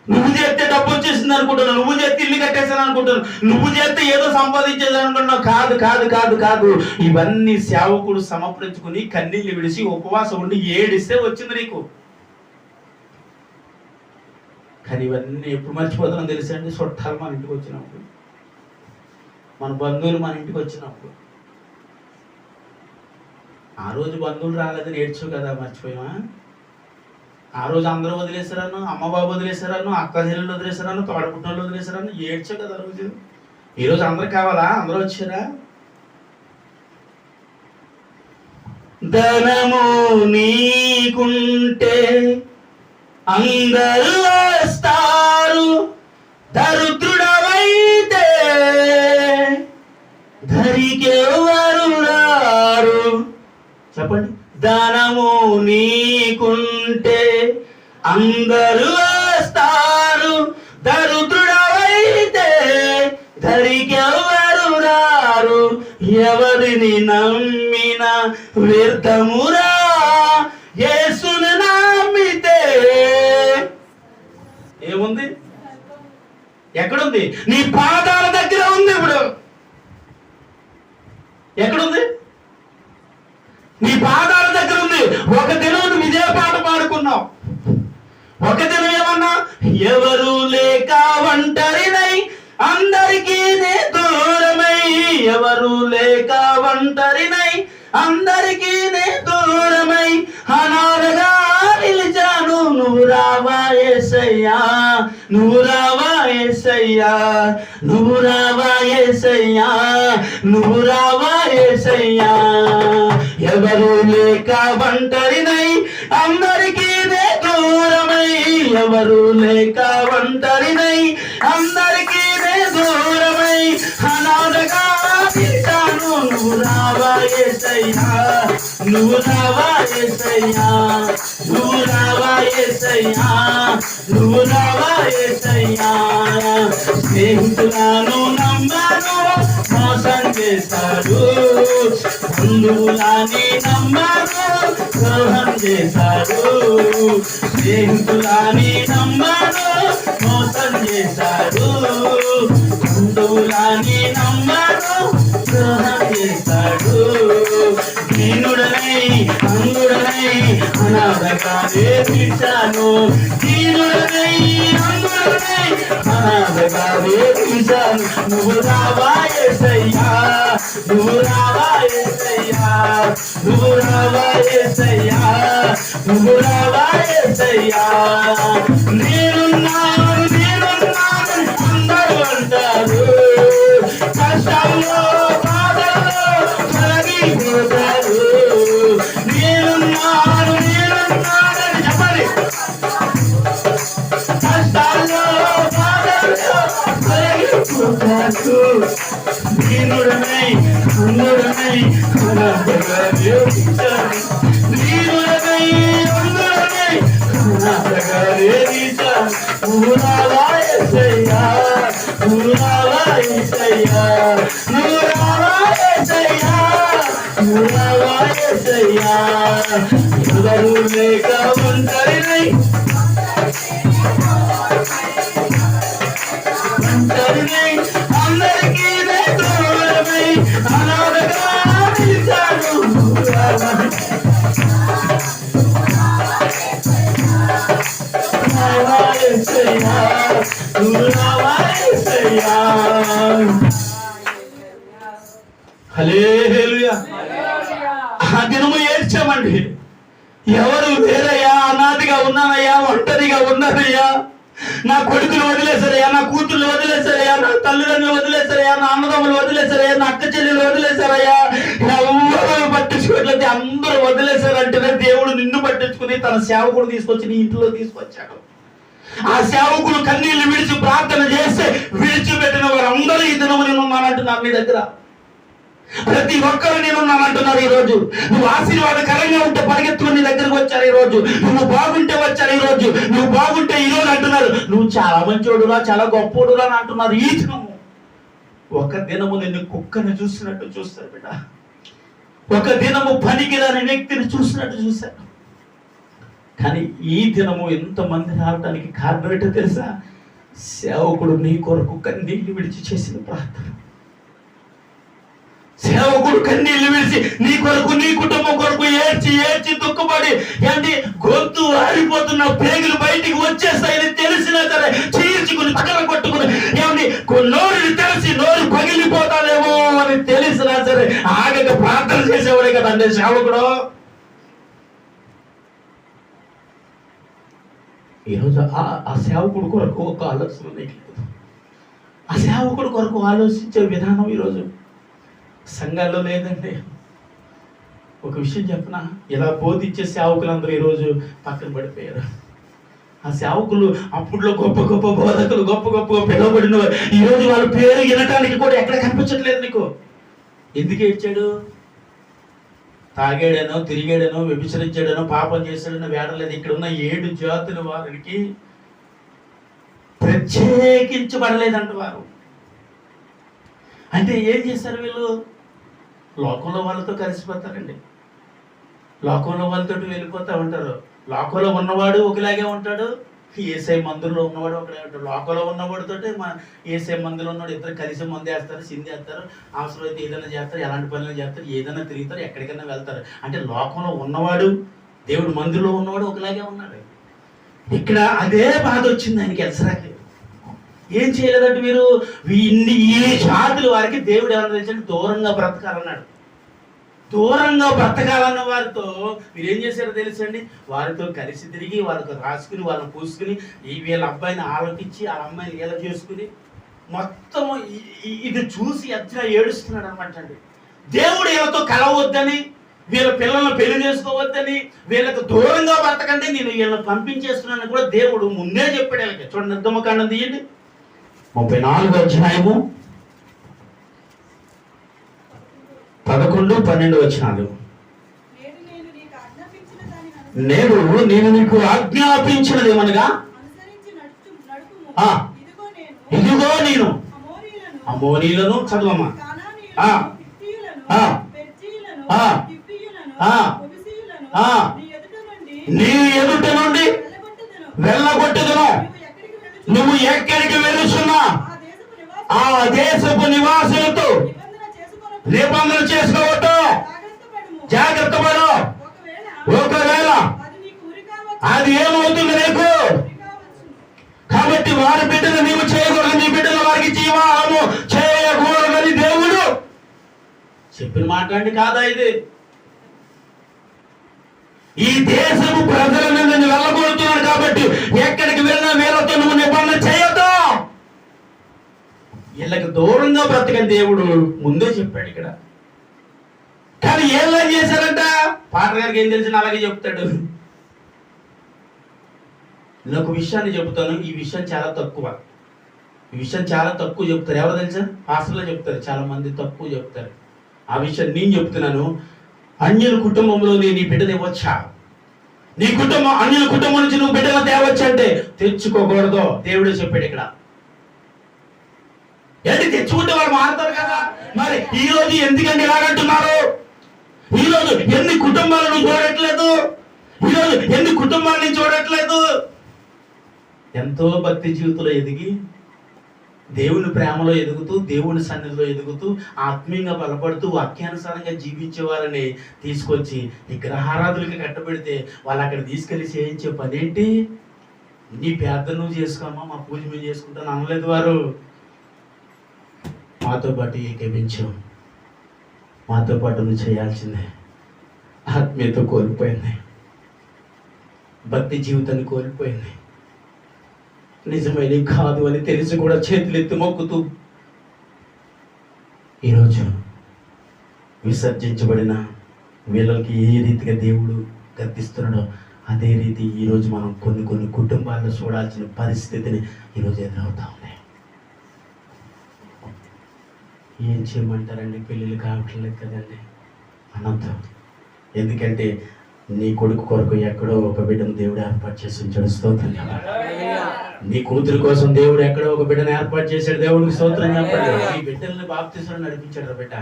A: నువ్వు చేస్తే డబ్బు వచ్చేసింది అనుకుంటున్నావు, నువ్వు చేస్తే ఇల్లు కట్టేసాను అనుకుంటున్నావు, నువ్వు చేస్తే ఏదో సంపాదించేది అనుకుంటున్నావు. కాదు కాదు కాదు కాదు ఇవన్నీ సేవకుడు సమర్పించుకుని కన్నీళ్ళు విడిచి ఉపవాసం ఉండి ఏడిస్తే వచ్చింది నీకు. కానీ ఇవన్నీ ఎప్పుడు మర్చిపోతున్నాం తెలుసా అండి? చుట్టాలు మన ఇంటికి వచ్చినప్పుడు, మన బంధువులు మన ఇంటికి వచ్చినప్పుడు. ఆ రోజు బంధువులు రాలేదని ఏడ్చు కదా, మర్చిపోయామా? ఆ రోజు అందరూ వదిలేసారను, అమ్మ బాబు వదిలేసారను, అక్క చెల్లెలు వదిలేసారను, తోడపుట్టినోళ్ళు వదిలేసారను, ఏడ్చు కదా రోజు. ఈరోజు అందరు కావాలా? అందరూ వచ్చారా? ధనము నీకుంటే అందరూ వస్తారు, దరిద్రుడవైతే ధరికెవరు రారు. చెప్పండి. ధనము నీకుంటే అందరూ వస్తారు, దరిద్రుడవైతే ధరికెవరు రారు. ఎవరిని నమ్మిన వ్యర్థమురా, యేసుని నమ్మితే ఏముంది? ఎక్కడుంది? నీ పాదాల దగ్గర ఉంది. ఇప్పుడు ఎక్కడుంది? నీ పాదాల దగ్గర ఉంది. ఒక దినం నువ్వు ఇదే పాట పాడుకున్నావు. ఒక దినం ఏమన్నా? ఎవరు లేక ఒంటరినై అందరికీ నే దూరమై, ఎవరు లేక ఒంటరినై అందరికీ నే దూరమై అనాథగా నిలిచాను. నువ్వు రావా యేసయ్యా, నువ్వు రావా యేసయ్యా, నువ్వు రావా యేసయ్యా, నువ్వు రావా యేసయ్యా. ఎవరు లేక ఒంటరినై అందరికీ నే దూరమై, ఎవరు లేక ఒంటరినై అందరికీ నే దూరమై అనాథగా నిలిచాను. నువ్వు రావా యేసయ్యా, నువ్వు రావా యేసయ్యా, నువ్వు రావా యేసయ్యా, నువ్వు రావా యేసయ్యా. స్నేహితులను నమ్మాను మోసం చేశాడు, బంధువులని నమ్మాను ద్రోహం చేశాడు. స్నేహితులని నమ్మాను మోసం చేశాడు, బంధువులని నమ్మాను ద్రోహం వీసాను. నువ్వు రావా యేసయ్యా, నువ్వు రావా యేసయ్యా, నువ్వు రావా యేసయ్యా, నువ్వు రావా యేసయ్యా. నేనున్నాను నేనున్నాను అందరూ అంటారు, కష్టాల్లో బాధల్లో తొలగిపోతారు. నేనున్నాను నేనున్నానని చెప్పండి, కష్టాల్లో బాధల్లో తొలగిపోతారు. దీనుడనై అందుడనై అనాథగా జీవించాను, దీనుడనై అందుడనై అనాథగా జీవించాను. నువ్వు రావా యేసయ్యా, నువ్వు రావా యేసయ్యా, నువ్వు రావా యేసయ్యా, నువ్వు రావా యేసయ్యా. ఎవరు లేక ఒంటరినై ఒంటరినై అందరికీ దూరమై అనాథగా నిలిచాను. హల్లెలూయా. ఆ దినము ఏడ్చామండి. ఎవరు లేరయ్యా, అనాథిగా ఉన్నానయ్యా, ఒంటరిగా ఉన్నానయ్యా, నా కొడుకులు వదిలేశారయ్యా, నా కూతుర్లు వదిలేశారయ్యా, నా తల్లిదండ్రులు వదిలేశారయ్యా, నా అన్నదమ్ములు వదిలేశారయ్యా, నా అక్క చెల్లెలు వదిలేశారయ్యా, ఎవరు పట్టించుకోవట్లేదు, అందరూ వదిలేశారంటేనే దేవుడు నిన్ను పట్టించుకుని తన సేవకుడు తీసుకొచ్చి నీ ఇంట్లో తీసుకొచ్చాడు. ఆ సేవకుడు కన్నీళ్లు విడిచి ప్రార్థన చేస్తే విడిచిపెట్టిన వారందరూ ఈ దినము నేను ఉన్నానంటున్నారు. నీ దగ్గర ప్రతి ఒక్కరు నేనున్నానంటున్నారు. ఈ రోజు నువ్వు ఆశీర్వాదకరంగా ఉంటే పరిగెత్తుకుని నీ దగ్గరకు వచ్చారు. ఈ రోజు నువ్వు బాగుంటే వచ్చారు. ఈ రోజు నువ్వు బాగుంటే ఈ రోజు అంటున్నారు నువ్వు చాలా మంచోడురా, చాలా గొప్పోడురా అని అంటున్నారు. ఈ దినము ఒక దినము నిన్ను కుక్కను చూసినట్టు చూస్తారు బిడ్డ, ఒక దినము పనికిరాని వ్యక్తిని చూసినట్టు చూశారు. కానీ ఈ దినము ఎంతమంది రావడానికి కారణం ఏంటో తెలుసా? సేవకుడు నీ కొరకు కన్నీళ్లు విడిచి చేసిన ప్రార్థన. సేవకుడు కన్నీళ్లు విడిచి నీ కొరకు, నీ కుటుంబం కొరకు ఏడ్చి ఏడ్చి దుఃఖపడి ఏంటి గొంతు ఆరిపోతున్న పేగులు బయటికి వచ్చేస్తాయని తెలిసినా సరే చీల్చుకుని చక్కల కొట్టుకుని ఏమండి నోరు తెలిసి నోరు పగిలిపోతానేమో అని తెలిసినా సరే ఆగక ప్రార్థన చేసేవాడే కదండి సేవకుడు. ఈరోజు ఆ సేవకుడు కొరకు ఒక ఆలోచన లేదు. ఆ సేవకుడు కొరకు ఆలోచించే విధానం ఈరోజు సంఘాల్లో లేదండి. ఒక విషయం చెప్పనా, ఇలా బోధించే సేవకులందరూ ఈరోజు పక్కన పడిపోయారు. ఆ సేవకులు అప్పుడులో గొప్ప గొప్ప బోధకులు, గొప్ప గొప్ప పిలువబడిన ఈరోజు వాళ్ళ పేరు వినటానికి కూడా ఎక్కడ కనిపించట్లేదు నీకు. ఎందుకు ఏడ్చాడు? తాగాడనో, తిరిగాడనో, వ్యభిచరించాడనో, పాపం చేశాడనో వేడలేదు. ఇక్కడ ఉన్న 7 జాతుల వారికి ప్రత్యేకించబడలేదంట వారు. అంటే ఏం చేశారు వీళ్ళు? లోకంలో వాళ్ళతో కలిసిపోతారండి, లోకంలో వాళ్ళతో వెళ్ళిపోతూ ఉంటారు. లోకంలో ఉన్నవాడు ఒకలాగే ఉంటాడు, ఏసై మందులో ఉన్నవాడు ఒకలాగే ఉంటాడు. లోకంలో ఉన్నవాడితో ఏసై మందులో ఉన్నవాడు ఇద్దరు కలిసి మందు వేస్తారు, సిందేస్తారు, అవసరం అయితే ఏదైనా చేస్తారు, ఎలాంటి పనులు చేస్తారు, ఏదైనా తిరుగుతారు, ఎక్కడికైనా వెళ్తారు. అంటే లోకంలో ఉన్నవాడు, దేవుడు మందులో ఉన్నవాడు ఒకలాగే ఉన్నాడు. ఇక్కడ అదే బాధ వచ్చింది ఆయనకి. ఎసరాకి ఏం చేయలేదంటే మీరు ఈ జాతుల వారికి దేవుడు ఏమన్నా తెలిసి దూరంగా బ్రతకాలన్నాడు. దూరంగా బ్రతకాలన్న వారితో మీరు ఏం చేశారో తెలుసండి, వారితో కలిసి తిరిగి వాళ్ళతో రాసుకుని వాళ్ళని పూసుకుని వీళ్ళ అబ్బాయిని ఆలోచించి వాళ్ళ అమ్మాయిని ఇలా చేసుకుని మొత్తం ఇది చూసి ఎట్లా ఏడుస్తున్నాడు అనమాట అండి. దేవుడు వీళ్ళతో కలవద్దని, వీళ్ళ పిల్లలను పెళ్లి చేసుకోవద్దని, వీళ్ళకు దూరంగా బ్రతకండి, నేను వీళ్ళని పంపించేస్తున్నాను కూడా దేవుడు ముందే చెప్పాడు వీళ్ళకి. చూడండి, నిర్గమకాండం తీయండి 34వ అధ్యాయము 11, 12 వచనాలు. నేను నీకు ఆజ్ఞాపించినది ఏమనగా, ఇదిగో నేను అమోరీలను చదవమ్మా, నీ ఎదుట నుండి వెళ్ళగొట్టెదను. నువ్వు ఎక్కడికి వెళుతున్నా ఆ దేశపు నివాసులతో నిబంధన చేసుకోవటం జాగ్రత్త పడు. ఒకవేళ అది ఏమవుతుంది నీకు? కాబట్టి వారి బిడ్డలు నీవు చేయకూడదు, నీ బిడ్డలు వారికి ఇచ్చి వివాహము చేయకూడదని దేవుడు చెప్పిన మాట అండి కాదా ఇది? ఈ దేశము ప్రజల మీద వెళ్ళగొడుతున్నాడు కాబట్టి ఎక్కడికి వెళ్ళినా వీళ్ళతో నువ్వు నిబంధన చేయొద్దు. వీళ్ళకి దూరంగా బ్రతకని దేవుడు ముందే చెప్పాడు ఇక్కడ. కానీ ఏం చేశారంట? పాటర్ గారికి ఏం తెలిసిన అలాగే చెప్తాడు. నేను ఒక విషయాన్ని చెబుతాను, ఈ విషయం చాలా తక్కువ, ఈ విషయం చాలా తక్కువ చెప్తారు. ఎవరు తెలుసా? పాస్టర్లు చెప్తారు, చాలా మంది తక్కువ చెప్తారు. ఆ విషయం నేను చెప్తున్నాను. అన్యుల కుటుంబంలో నీ బిడ్డను ఇవ్వచ్చా? నీ కుటుంబం అన్యుల కుటుంబం నుంచి నువ్వు బిడ్డను తేవచ్చా అంటే తెచ్చుకోకూడదు. దేవుడే చెప్పాడు ఇక్కడ. ఏంటి తెచ్చుకుంటే వాళ్ళు మారుతారు కదా. మరి ఈ రోజు ఎందుకంటే ఇలాగంటున్నారు? ఈ రోజు ఎన్ని కుటుంబాలను చూడట్లేదు? ఈ రోజు ఎన్ని కుటుంబాలని చూడట్లేదు? ఎంతో భక్తి జీవితంలో ఎదిగి, దేవుని ప్రేమలో ఎదుగుతూ, దేవుని సన్నిధిలో ఎదుగుతూ, ఆత్మీయంగా బలపడుతూ, వాక్యానుసారంగా జీవించే వాళ్ళని తీసుకొచ్చి విగ్రహారాధులకి కట్టబెడితే వాళ్ళు అక్కడ తీసుకెళ్లి చేయించే పని ఏంటి? నీ ప్రార్థన నువ్వు చేసుకోమా, మా పూజ మేము చేసుకుంటాను అనలేదు వారు. మాతో పాటు ఏకీభించాం, మాతో పాటు నువ్వు చేయాల్సిందే. ఆత్మీయత కోల్పోయింది, భక్తి జీవితాన్ని కోల్పోయింది. నిజమైన కాదు అని తెలిసి కూడా చేతులెత్తి మొక్కుతూ ఈరోజు విసర్జించబడిన వీళ్ళకి ఏ రీతిగా దేవుడు గద్దిస్తున్నాడో అదే రీతి ఈరోజు మనం కొన్ని కుటుంబాల్లో చూడాల్సిన పరిస్థితిని ఈరోజు ఎదురవుతా ఉన్నాయి. ఏం చేయమంటారండి? పెళ్ళిళ్ళు కావట్లేదు కదండి, అనంతం. ఎందుకంటే నీ కొడుకు కొరకు ఎక్కడో ఒక బిడ్డను దేవుడు ఏర్పాటు చేసి ఉంచాడు. స్తోత్రం. నీ కూతురు కోసం దేవుడు ఎక్కడో ఒక బిడ్డను ఏర్పాటు చేశాడు. దేవుడికి స్తోత్రం చెప్పండి. ఈ బిడ్డల్ని బాప్తిస్మం నడిపించాడు బిడ్డ.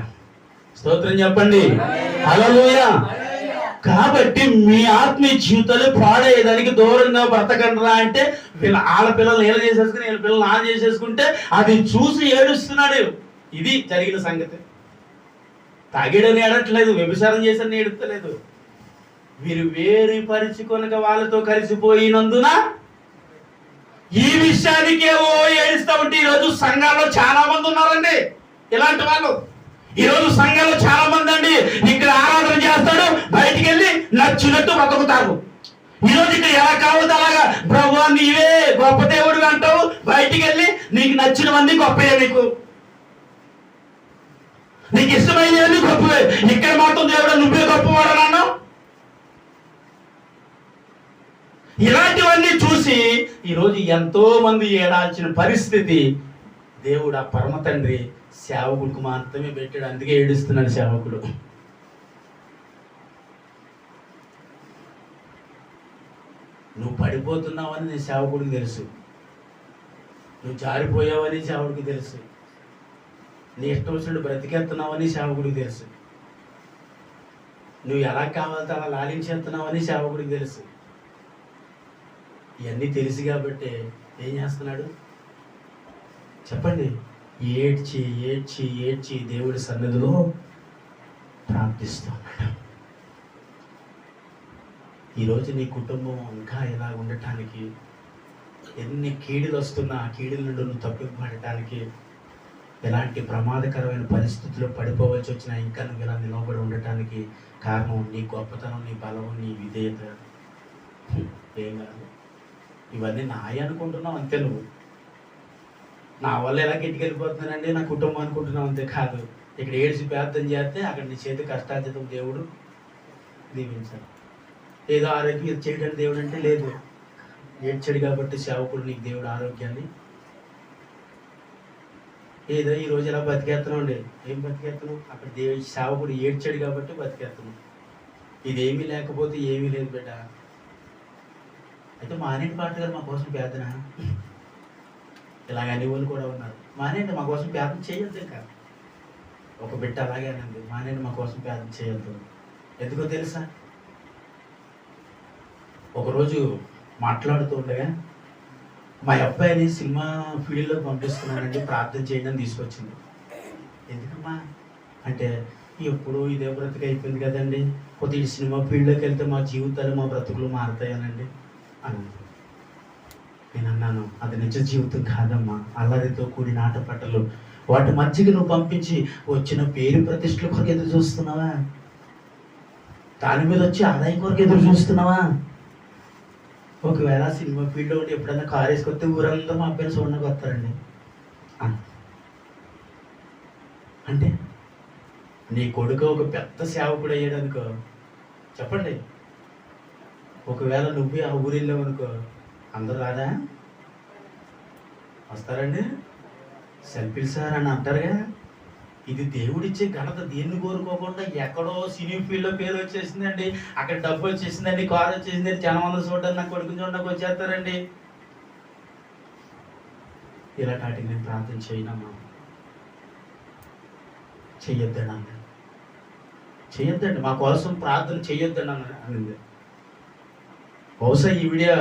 A: స్తోత్రం చెప్పండి. హల్లెలూయా. కాబట్టి మీ ఆత్మీయ జీవితాలు పాడేదానికి దూరంగా బ్రతకండిరా అంటే వీళ్ళ పిల్లలు ఏం చేసేసుకుని వీళ్ళ పిల్లలు ఆన్ చేసేసుకుంటే అది చూసి ఏడుస్తున్నాడు. ఇది జరిగిన సంగతి. తాగిడని ఏడట్లేదు, వ్యభిచారం చేసని ఏడుస్తలేదు. వీరు వేరు పరుచుకొనక వాళ్ళతో కలిసిపోయినందున ఈ విషయానికేవో ఏడుస్తా ఉంటే ఈరోజు సంఘాల్లో చాలా మంది ఉన్నారండి ఇలాంటి వాళ్ళు. ఈరోజు సంఘాల్లో చాలా మంది అండి ఇక్కడ ఆరాధన చేస్తాడు, బయటికి వెళ్ళి నచ్చినట్టు బతుకుతారు. ఈరోజు ఇక్కడ ఎలా కావద్దు అలాగా ప్రభువా నీవే గొప్ప దేవుడు అంటావు, బయటికి వెళ్ళి నీకు నచ్చిన మంది గొప్పయే, నీకు ఇష్టమైనవన్నీ గొప్పవే. ఇక్కడ మాత్రం దేవుడు నువ్వే గొప్పవాడు అన్నావు. ఇలాంటివన్నీ చూసి ఈరోజు ఎంతో మంది ఏడాల్సిన పరిస్థితి. దేవుడు ఆ పరమ తండ్రి సేవకుడికి మాత్రమే పెట్టాడు. అందుకే ఏడుస్తున్నాడు సేవకుడు. నువ్వు పడిపోతున్నావని నీ సేవకుడికి తెలుసు, నువ్వు జారిపోయావని సేవకుడికి తెలుసు, నీ ఇష్టం వచ్చినట్టు బ్రతికేస్తున్నావని సేవకుడికి తెలుసు, నువ్వు ఎలా కావాలంటే అలా లాలించేస్తున్నావని సేవకుడికి తెలుసు. ఇవన్నీ తెలిసి కాబట్టి ఏం చేస్తున్నాడు చెప్పండి? ఏడ్చి ఏడ్చి ఏడ్చి దేవుడి సన్నిధిలో ప్రార్థిస్తున్నాడు. ఈరోజు నీ కుటుంబం ఇంకా ఇలా ఉండటానికి, ఎన్ని కీడులు వస్తున్నా ఆ కీడుల నుండి నువ్వు తప్పింపబడటానికి, ఎలాంటి ప్రమాదకరమైన పరిస్థితుల్లో పడిపోవలసి వచ్చినా ఇంకా నువ్వు ఇలా నిలబడి ఉండటానికి కారణం నీ గొప్పతనం, నీ బలం, నీ విధేయత. ఏం కాదు, ఇవన్నీ నాయ అనుకుంటున్నావు అంతే. నువ్వు నా వల్ల ఎలా గిట్టుకెళ్ళిపోతున్నానండి నా కుటుంబం అనుకుంటున్నావు అంతే. కాదు, ఇక్కడ ఏడ్చి ప్రార్థన చేస్తే అక్కడ నీ చేతి కష్టార్జితం దేవుడు దీవించాలి. ఏదో ఆరోగ్యం చేయడానికి దేవుడు అంటే లేదు, ఏడ్చాడు కాబట్టి సేవకుడు నీకు దేవుడు ఆరోగ్యాన్ని. ఏదో ఈరోజు ఎలా బతికేస్తున్నావు అండి, ఏం బతికేస్తున్నావు? అక్కడ దేవుడు సేవకుడు ఏడ్చాడు కాబట్టి బతికేస్తున్నావు. ఇదేమీ లేకపోతే ఏమీ లేదు బిడ్డ. అయితే మానేటి పాట గారు మా కోసం ప్రార్థన, ఇలాగ అన్ని వాళ్ళు కూడా ఉన్నారు. మానేంటి మా కోసం ప్రార్థన చేయొద్దు. ఇంకా ఒక బిడ్డ అలాగేనండి, మానేంటి మా కోసం ప్రార్థన చేయొద్దు. ఎందుకో తెలుసా? ఒకరోజు మాట్లాడుతూ ఉండగా మా అబ్బాయిని సినిమా ఫీల్డ్లో పంపిస్తున్నానండి, ప్రార్థన చేయండి అని తీసుకొచ్చింది. ఎందుకమ్మా అంటే ఎప్పుడు ఇదే బ్రతుకు అయిపోయింది కదండి, కొద్దిగా సినిమా ఫీల్డ్లోకి వెళ్తే మా జీవితాలు మా బ్రతుకులు మారుతాయనండి అని. నేను అన్నాను, అది నిజ జీవితం కాదమ్మా, అల్లరితో కూడిన ఆటపాటలు. వాటి మధ్యకి నువ్వు పంపించి వచ్చిన పేరు ప్రతిష్టల కొరకు ఎదురు చూస్తున్నావా? దాని మీద వచ్చి ఆదాయం కొరకు ఎదురు చూస్తున్నావా? ఒకవేళ సినిమా ఫీల్డ్లో ఉండి ఎప్పుడైనా కారు వేసుకొస్తే ఊరంతా మా అబ్బాయిని చూడడానికి వస్తారండి. అంటే నీ కొడుకు ఒక పెద్ద సేవకుడు అయ్యాడు అనుకో, చెప్పండి, ఒకవేళ నువ్వే ఆ ఊరు వెళ్ళావు అనుకో, అందరూ రాదా? వస్తారండి. సెల్ఫీలు సార్ అని అంటారుగా. ఇది దేవుడిచ్చే ఘనత. దేన్ని కోరుకోకుండా ఎక్కడో సినీ ఫీల్డ్లో పేరు వచ్చేసిందండి, అక్కడ డబ్బు వచ్చేసిందండి, కారు వచ్చేసిందండి, జనం అందరూ చూడడానికి నాకు కొడుకుని చూడడానికి వచ్చేస్తారండి. ఇలాంటి వాటికి నేను ప్రార్థన చేయనమ్మా, చెయ్యొద్దండి అన్న, చెయ్యొద్దండి, మా కోసం ప్రార్థన చెయ్యొద్దండి అన్న అనింది. బహుశా ఈ వీడియో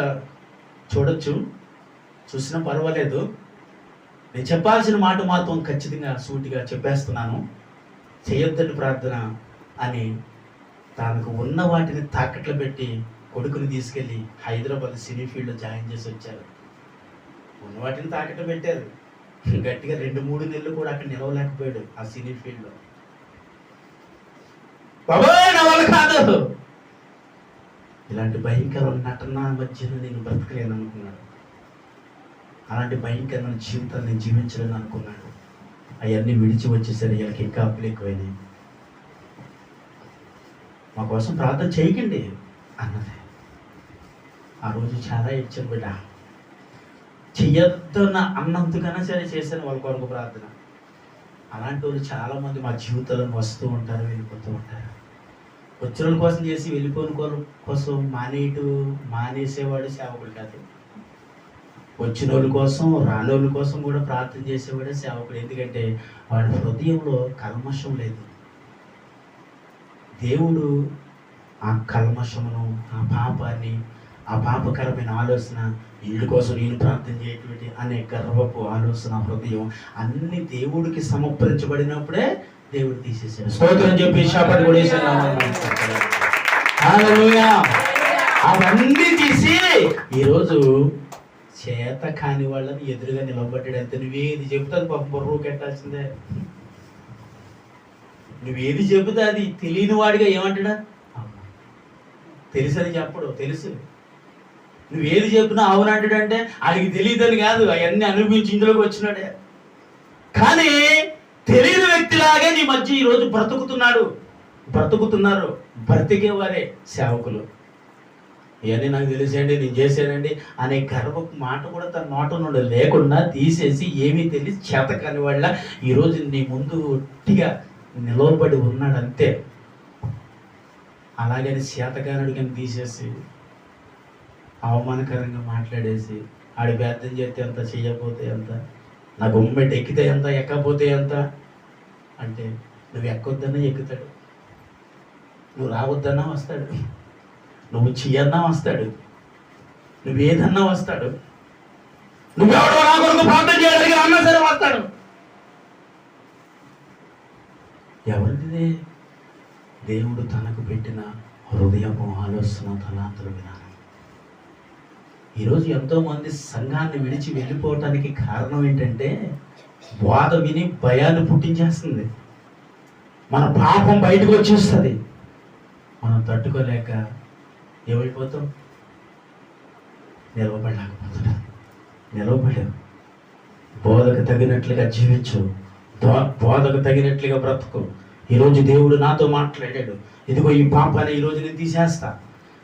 A: చూడొచ్చు, చూసినా పర్వాలేదు. నేను చెప్పాల్సిన మాట మాత్రం ఖచ్చితంగా సూటిగా చెప్పేస్తున్నాను. చేయొద్దండి ప్రార్థన అని తనకు ఉన్న వాటిని తాకట్లు పెట్టి కొడుకుని తీసుకెళ్ళి హైదరాబాద్ సినీ ఫీల్డ్లో జాయిన్ చేసి వచ్చారు. ఉన్న వాటిని తాకట్టు పెట్టారు. గట్టిగా 2-3 నెలలు కూడా అక్కడ నిలవలేకపోయాడు ఆ సినీ ఫీల్డ్లో. బాబాయ్ నా వల్ల కాదు, ఇలాంటి భయంకరమైన నటన మధ్యన నేను బ్రతకలేను అనుకున్నాడు. అలాంటి భయంకరమైన జీవితాన్ని నేను జీవించలేను అనుకున్నాడు. అవన్నీ విడిచి వచ్చేసరి వీళ్ళకి ఇంకా అప్పులు ఎక్కువైనాయి. మా కోసం ప్రార్థన చేయకండి అన్నది. ఆ రోజు చాలా ఇచ్చాను బిడ్డ. చెయ్యొద్దన్న అన్నందుకన్నా సరే చేశాను వాళ్ళ కొరకు ప్రార్థన. అలాంటి వాళ్ళు చాలామంది మా జీవితాలను వస్తూ ఉంటారు, వెళ్ళిపోతూ ఉంటారు. వచ్చిన వాళ్ళ కోసం చేసి వెళ్ళిపోయిన కోసం మానేసేవాడు సేవకుడు కాదు. వచ్చిన వాళ్ళ కోసం, రాని వాళ్ళ కోసం కూడా ప్రార్థన చేసేవాడే సేవకుడు. ఎందుకంటే వాడి హృదయంలో కల్మషం లేదు. దేవుడు ఆ కల్మషమును, ఆ పాపాన్ని, ఆ పాపకరమైన ఆలోచన, వీళ్ళ కోసం నేను ప్రార్థన చేయటువంటి అనే గర్వపు ఆలోచన, హృదయం అన్ని దేవుడికి సమర్పించబడినప్పుడే దేవుడు తీసేసాడు. స్తోత్రం చెప్పి శాపడి కూడా అవన్నీ తీసి ఈరోజు చేత కాని వాళ్ళని ఎదురుగా నిలబడ్డాడు. అంతే. నువ్వేది చెబుతుంది పాపం బొర్రు కెట్టాల్సిందే. నువ్వేది చెబుతా అది తెలియని వాడిగా ఏమంటాడా? తెలుసని చెప్పడు, తెలుసు. నువ్వేది చెప్పినా అవునంటాడంటే ఆయనకి తెలియదని కాదు, అవన్నీ అనుభవించి ఇందులోకి వచ్చినాడే. కానీ తెలియని వ్యక్తిలాగే నీ మధ్య ఈరోజు బ్రతుకుతున్నారు. బ్రతికేవారే సేవకులు. ఇవన్నీ నాకు తెలిసేయండి, నేను చేశానండి అనే గర్వపు మాట కూడా తన నోట నుండి లేకుండా తీసేసి ఏమీ తెలిసి చేత కాని వాళ్ళ ఈరోజు నీ ముందు ఒట్టిగా నిలవబడి ఉన్నాడు అంతే. అలాగని చేతకానుడికి తీసేసి అవమానకరంగా మాట్లాడేసి ఆడి ప్రార్థన చేస్తే ఎంత, చెయ్యకపోతే ఎంత, నా గుమ్మెట్ ఎక్కితే ఎంత, ఎక్కకపోతే ఎంత అంటే నువ్వు ఎక్కొద్దన్నా ఎక్కుతాడు, నువ్వు రావద్దన్నా వస్తాడు, నువ్వు చెయ్యన్నా వస్తాడు, నువ్వు ఏదన్నా వస్తాడు, నువ్వెవడో నా కొరకు ప్రార్థన చేయడానికి అన్నా సరే వస్తాడు. ఎవరిది? దేవుడు తనకు పెట్టిన హృదయము, ఆలోచన, తలాంతుల విధానం. ఈరోజు ఎంతో మంది సంఘాన్ని విడిచి వెళ్ళిపోవటానికి కారణం ఏంటంటే బోధ విని భయాన్ని పుట్టించేస్తుంది. మన పాపం బయటకు వచ్చేస్తుంది. మనం తట్టుకోలేక ఏమైపోతాం? నిలవబడావు. బోధకు తగినట్లుగా జీవించు, బోధకు తగినట్లుగా బ్రతుకు. ఈరోజు దేవుడు నాతో మాట్లాడాడు, ఇదిగో ఈ పాపాన్ని ఈరోజు నేను తీసేస్తా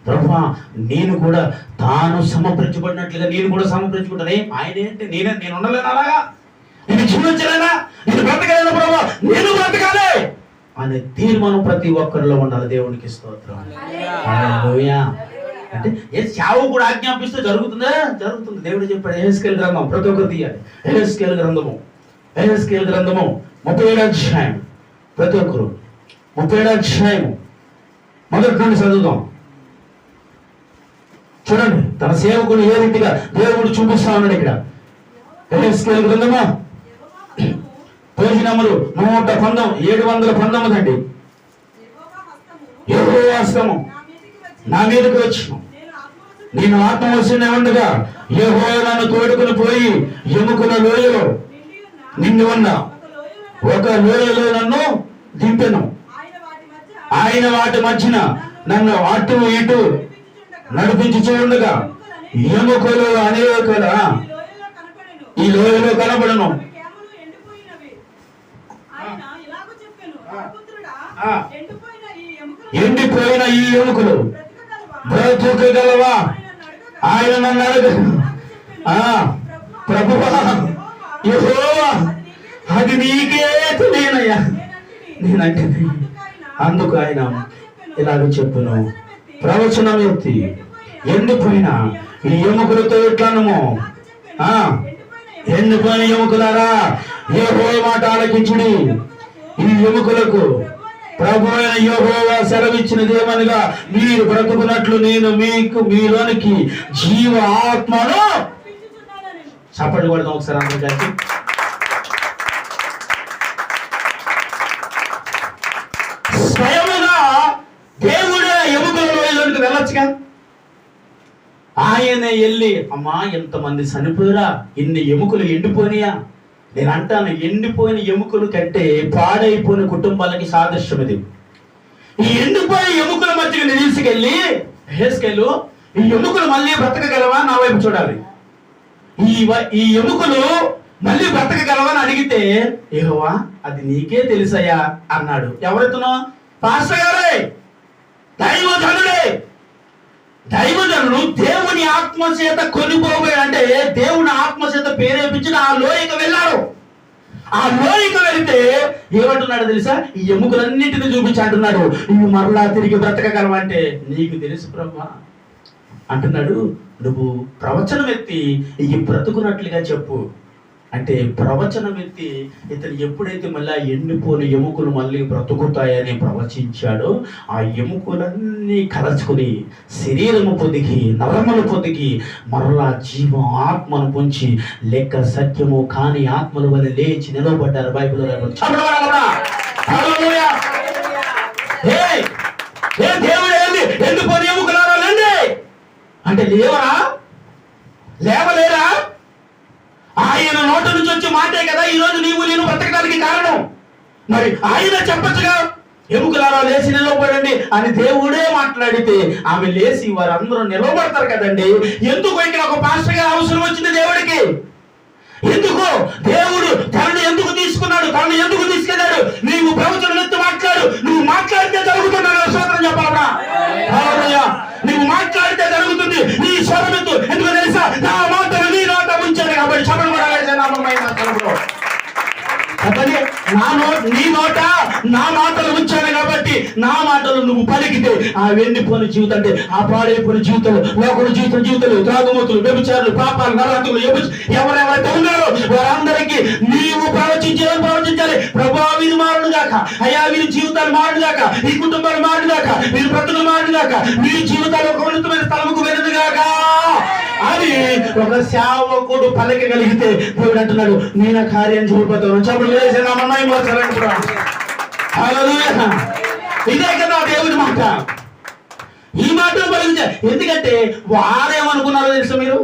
A: ప్రభువా. నేను కూడా తాను సమర్పించబడినట్లుగా నేను కూడా సమర్పించుకుంటాను. ఆయన ఏంటి? నేను ఉండలేను, అలాగా నేను జీవించలేనా, నేను బ్రతకలేను ప్రభువా, నేను బ్రతకాలి అనే తీర్మానం ప్రతి ఒక్కరిలో ఉండాలి. దేవునికి స్తోత్రం. హల్లెలూయా. అంటే ఏ చావు కూడా ఆజ్ఞాపిస్తే జరుగుతుందా? జరుగుతుంది. దేవుడు చెప్పాడు. యెహెజ్కేలు గ్రంథం ప్రతి ఒక్కరు తీయాలి. యెహెజ్కేలు గ్రంథము 37వ అధ్యాయం. ప్రతి ఒక్కరు 37వ అధ్యాయం మొదటి నుండి చదువుదాం. చూడండి తన సేవకుడు ఏ రీతిగా దేవుడు చూపిస్తా ఉన్నాడు ఇక్కడ. యెహెజ్కేలు గ్రంథమా, పేజీ నంబరు 719 అండి. యెహోవా హస్తము నా మీదకి వచ్చి
B: నేను ఆత్మవశునే ఉండగా యెహోవా నన్ను తోడుకుని పోయి ఎముకల లోయలో నిండి ఉన్న ఒక లోయలో నన్ను దింపెను. ఆయన వాటి మధ్యన నన్ను అటు ఇటు నడిపించి చూడగా ఎముకలు అనేకల ఈ లోయలో కనబడను. ఎండిపోయిన ఈ ఎముకలు బ్రతుకగలవా? ఆయన నన్ను అడగ ప్రభువా యెహోవా అది నీకే తెలియనయ్యా నేనంటే. అందుకు ఆయన ఇలాగ చెప్పును, ప్రవచనం ఎత్తి ఎండిపోయిన ఈ ఎముకలతో ఎట్లనము, ఎండిపోయిన ఎముకలారా యెహోవా మాట ఆలకించుడి. ఈ ఎముకలకు ప్రభు అయిన యెహోవా సెలవిచ్చినదేమనగా మీరు బ్రతుకున్నట్లు నేను మీకు మీలోనికి జీవ ఆత్మను. చప్పట్లు కొడదాం ఒకసారి అందరూ కలిసి. స్వయముగా దేవుడే ఎముకల లోయలోనికి వెళ్ళొచ్చుగా. ఆయన వెళ్ళి అమ్మా ఎంతమంది చనిపోయారా, ఇన్ని ఎముకలు ఎండిపోయినాయా. నేను అంటాను, ఎండిపోయిన ఎముకలు కంటే పాడైపోయిన కుటుంబాలకి సాదృశ్యం ఇది. ఈ ఎండిపోయిన ఎముకల మధ్యకి నేను తీసుకెళ్ళి హేస్కెళ్ళు ఈ ఎముకలు మళ్ళీ బ్రతకగలవా నా వైపు చూడాలి. ఈ ఎముకలు మళ్ళీ బ్రతకగలవా అని అడిగితే యెహోవా అది నీకే తెలుసయ్యా అన్నాడు. ఎవరెత్తునో పాస్టర్ గారే, దైవజనుడే. దైవజనుడు దేవుని ఆత్మచేత కొనిపోయాడు. అంటే దేవుని ఆత్మచేత ప్రేరేపించిన ఆ లోయకు వెళ్ళాడు. ఆ లోయకు వెళితే ఏమంటున్నాడు తెలుసా? ఈ ఎముకలన్నింటినీ చూపించి అంటున్నాడు, ఇవి మరలా తిరిగి బ్రతకగలవంటే నీకు తెలుసు బ్రహ్మ అంటున్నాడు. నువ్వు ప్రవచనం ఎత్తి ఈ బ్రతుకున్నట్లుగా చెప్పు అంటే ప్రవచనం ఎత్తి ఇతను ఎప్పుడైతే మళ్ళీ ఎండిపోని ఎముకలు మళ్ళీ బ్రతుకుతాయని ప్రవచించాడో ఆ ఎముకలన్నీ కలచుకుని శరీరము పొదిగి నరములు పొదిగి మరలా జీవం ఆత్మను పొంచి లెక్క సత్యము కాని ఆత్మల వల్ల లేచి నిలవబడ్డారు. బైబిల్ దేవుడు ఎండిపోని ఎముకలారా లేండి అంటే లేవరా, లేవలేరా? ఆయన నోట నుంచి వచ్చే మాటే కదా ఈరోజు నేను బ్రతకడానికి కారణం. మరి ఆయన చెప్పచ్చుగా ఎముకలారా లేచి నిలవబడండి అని దేవుడే మాట్లాడితే ఆమె లేచి వారందరూ నిలవబడతారు కదండి. ఎందుకు ఇక్కడ ఒక పాస్టర్ గారు అవసరం వచ్చింది దేవుడికి? ఎందుకు దేవుడు తనను ఎందుకు తీసుకున్నాడు, తనను ఎందుకు తీసుకెళ్ళాడు? నీవు ప్రవచనం ఎత్తు మాట్లాడు, నువ్వు మాట్లాడితే జరుగుతున్నాడు. స్తోత్రం చెప్పాలరా? నువ్వు మాట్లాడితే జరుగుతుంది. నీ స్వరమెత్తు. ఎందుకు తెలుసా? నా మాటలు నీ నోట ఉంచాడు కాబట్టి శబరం కూడా నీ నోట నా మాటలు ఉంచాను కాబట్టి నా మాటలు నువ్వు పలికితే ఆ వెండిపోని జీవితం అంటే ఆ పాడైపోయిన జీవితాలు, లోకల జీవితాలు, త్రాగుమతులు, వ్యభిచారులు, పాపాలు, నరహత్తులు ఎవరెవరైతే ఉన్నారో వారందరికీ నీవు ప్రవచించాలి. ప్రభా వీరు మారుడు గాక, అయ్యా వీరి జీవితాలు మారుడు గాక, ఈ కుటుంబాలు మారుడు గాక, వీరి బ్రతుకులు మారుడు గాక, వీరి జీవితాలు ఒక ఉన్నతమైన స్థలముకు వెళ్ళదు గాక అని ఒక సేవకుడు పలకగలిగితే దేవుడు అంటున్నాడు నేను కార్యం చూడిపోతాను. చెప్పలు ఇదే కదా దేవుడి మాట. ఈ మాటలు పలికించారు. ఎందుకంటే వారేమనుకున్నారో తెలుసా మీరు?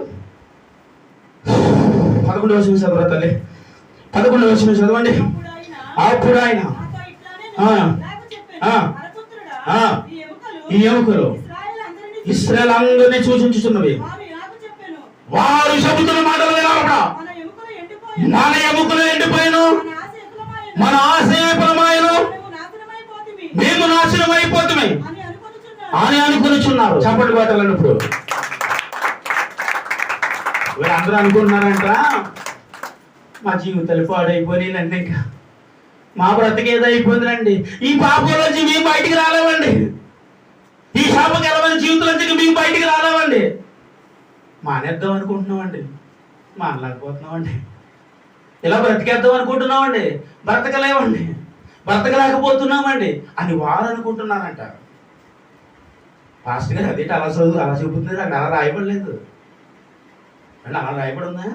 B: 11వ వచనం చదవరా తల్లి, 11వ వచనం చదవండి. అప్పుడు ఆయన ఈ ఎముకలు ఇశ్రాయేలు అందరినీ సూచించుతున్నవి. వారు చెబుతున్న మాటలు వినాలట. మన ఎముకలు ఎండిపోయిను, మన ఆశ విఫలమాయను, మేము నాశనం అయిపోతుమే అని అనుకునిచున్నారు. చప్పటి బాటలు అన్నప్పుడు వీళ్ళందరూ అనుకుంటున్నారంట మా జీవితాలు పాడైపోయినాయండి, ఇంకా మా బ్రతికేదో అయిపోయిందండి, ఈ పాపంలోంచి మేము బయటికి రాలేవండి, ఈ శాపకరమైన జీవితంలోంచి మేము బయటికి రాలేవండి, మానేద్దాం అనుకుంటున్నామండి, మానలేకపోతున్నామండి, ఇలా బ్రతికేద్దాం అనుకుంటున్నామండి, బ్రతకలేమండి, బ్రతకలేకపోతున్నామండి అని వారు అనుకుంటున్నారంట. పాస్టర్ గారు అదేంటి అలా చదువు అలా చూపుతుంది, నాకు అలా రాయబడలేదు అంటే అలా రాయబడి ఉందా?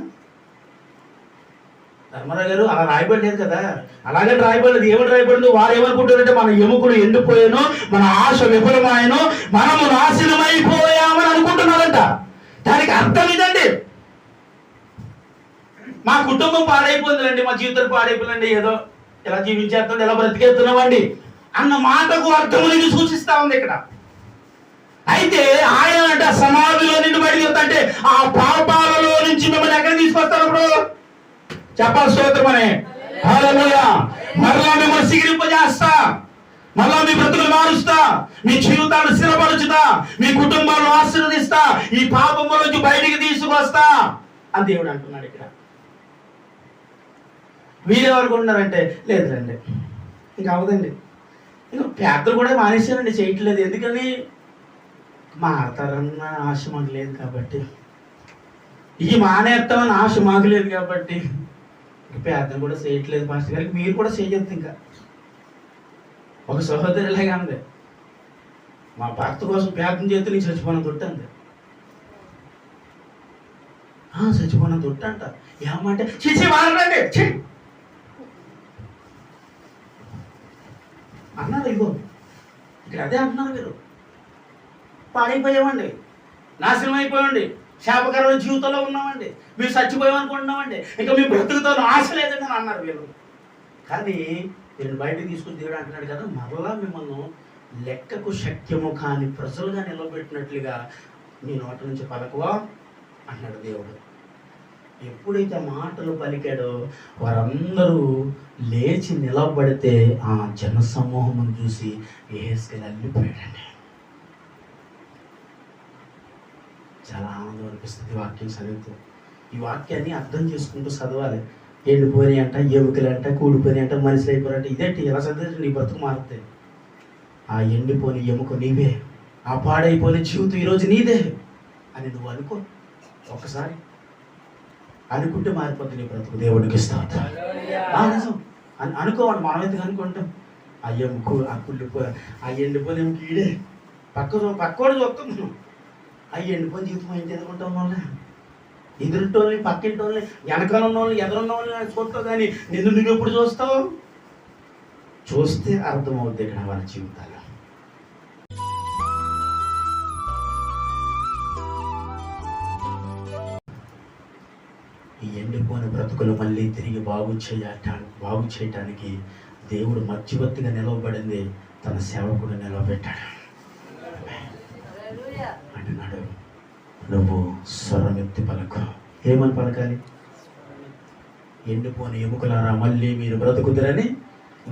B: ధర్మరావు గారు అలా రాయబడలేదు కదా. అలాగే రాయబడలేదు. ఏమని రాయబడింది? వారు ఏమనుకుంటారంటే మన ఎముకలు ఎండిపోయాను, మన ఆశ విఫలమాయను, మనము నాశనమైపోయామని అనుకుంటున్నారంట. దానికి అర్థం ఇదండి. మా కుటుంబం పాడైపోయిందండి, మా జీవితం పాడైపోయిందండి, ఏదో ఎలా జీవించేస్తాం, ఎలా బ్రతికేస్తున్నామండి అన్న మాటకు అర్థమునికి సూచిస్తా ఉంది ఇక్కడ. అయితే ఆయన అంటే సమాధిలో నిన్ను బయట చెప్తాంటే ఆ పాపాలలో నుంచి మిమ్మల్ని ఎక్కడ తీసుకొస్తారు? ఇప్పుడు చెప్పాలి స్తోత్రమనే. హల్లెలూయా. మరలా మిమ్మల్ని సిగిరింపజేస్తా, మళ్ళా మీ బ్రతుకులు మారుస్తా, మీ జీవితాలను స్థిరపరుచుతా, మీ కుటుంబాలను ఆశీర్వదిస్తా, ఈ పాపముల నుంచి బయటికి తీసుకొస్తా అని దేవుడు అంటున్నాడు ఇక్కడ. వీరెవరు ఉన్నారంటే లేదులండి, ఇంకా అవదండి, ఇంకా పేదలు కూడా మానేశారండి, చేయట్లేదు. ఎందుకని? మారతారన్న ఆశ మాకు లేదు కాబట్టి, ఈ మానేస్తామని ఆశ మాకు లేదు కాబట్టి పేదలు కూడా చేయట్లేదు. మాస్టర్ గారికి మీరు కూడా చేయొద్దు. ఇంకా ఒక సహోదరి ఇలాగే అంది, మా భర్త కోసం పేదం చేతి నీకు చచ్చిపోయిన దొట్టు అంది. చచ్చిపోయిన దొట్టు అంట. ఏమంటే చేసి మారండి అన్నారు. ఇగో ఇక్కడ అదే అంటున్నారు, మీరు పాడైపోయామండి, నాశనం అయిపోయామండి, శాపకరమైన జీవితంలో ఉన్నామండి, మీరు చచ్చిపోయామనుకుంటున్నామండి, ఇంకా మీ బ్రతుకుతో ఆశ లేదండి అని అన్నారు వీళ్ళు. కానీ నేను బయటకు తీసుకుని దేవుడు అంటున్నాడు కదా, మరలా మిమ్మల్ని లెక్కకు శక్యము కాని ప్రజలుగా నిలబెట్టినట్లుగా మీ నోట నుంచి పలకవా అన్నాడు దేవుడు. ఎప్పుడైతే మాటలు పలికాడో వారందరూ లేచి నిలబడితే ఆ జన సమూహం చూసి ఏసుకెళ్ళి అల్లిపోయాడండి. చాలా ఆనందం అనిపిస్తుంది వాక్యం చదివితే. ఈ వాక్యాన్ని అర్థం చేసుకుంటూ చదవాలి. ఎండిపోయినాయి అంట, ఎముకలు అంట, కూడిపోయినాయి అంట, మనుషులు అయిపోయారంట, ఇదేంటి ఎలా చదివితే నీ బ్రతుకు మారుతాయి. ఆ ఎండిపోని ఎముక నీవే, ఆ పాడైపోయిన జీవితం ఈరోజు నీదే అని నువ్వు అనుకో. ఒకసారి అనుకుంటే మారిపోతుంది నీ బ్రతుకు. దేవుడికి నిజం అనుకోవాలి. మనం ఎందుకు అనుకుంటాం? ఆ ఎముకు, ఆ కుళ్ళిపోయి, ఆ ఎండిపోయిన ఎముక ఈడే, పక్కోడు చూస్తాం మనం. ఆ ఎండిపోయిన జీవితం ఏంటి ఎదుర్కొంటాం? వాళ్ళ ఎదురుటోళ్ళని, పక్కింటోళ్ళని, వెనకాల ఉన్న వాళ్ళని, ఎదురున్న వాళ్ళని చూస్తావు, కానీ నిన్ను నువ్వు ఎప్పుడు చూస్తావు? చూస్తే అర్థమవుద్ది ఇక్కడ వాళ్ళ జీవితాలు. ఈ ఎండిపోయిన బ్రతుకులు మళ్ళీ తిరిగి బాగు చేయటానికి దేవుడు మధ్యవర్తిగా నిలవబడింది, తన సేవకుడు నిలవబెట్టాడు. అంటున్నాడు, నువ్వు స్వరమెత్తి పలుకు. ఏమని పలకాలి? ఎండిపోయిన ఎముకలారా మళ్ళీ మీరు బ్రతుకుతారని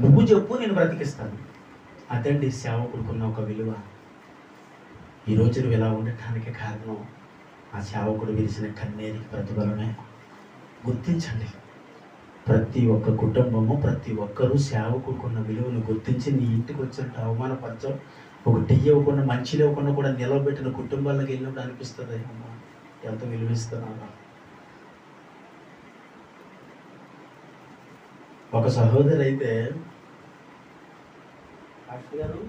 B: నువ్వు చెప్పు, నేను బ్రతికిస్తాను. అదండి సేవకుడుకున్న ఒక విలువ. ఈరోజు నువ్వు ఇలా ఉండటానికి కారణం ఆ సేవకుడు విరిసిన కన్నీరికి ప్రతిఫలమే. గుర్తించండి. ప్రతి ఒక్క కుటుంబము, ప్రతి ఒక్కరూ సేవకుడుకున్న విలువను గుర్తించి నీ ఇంటికి వచ్చినట్టు అవమానపరచం, ఒక టీ ఇవ్వకుండా, మంచిది ఇవ్వకుండా కూడా నిలబెట్టిన కుటుంబాలకు వెళ్ళినప్పుడు అనిపిస్తుంది, అమ్మా ఎంత విలువిస్తున్నారా. ఒక సహోదరు అయితే, డాక్టర్ గారు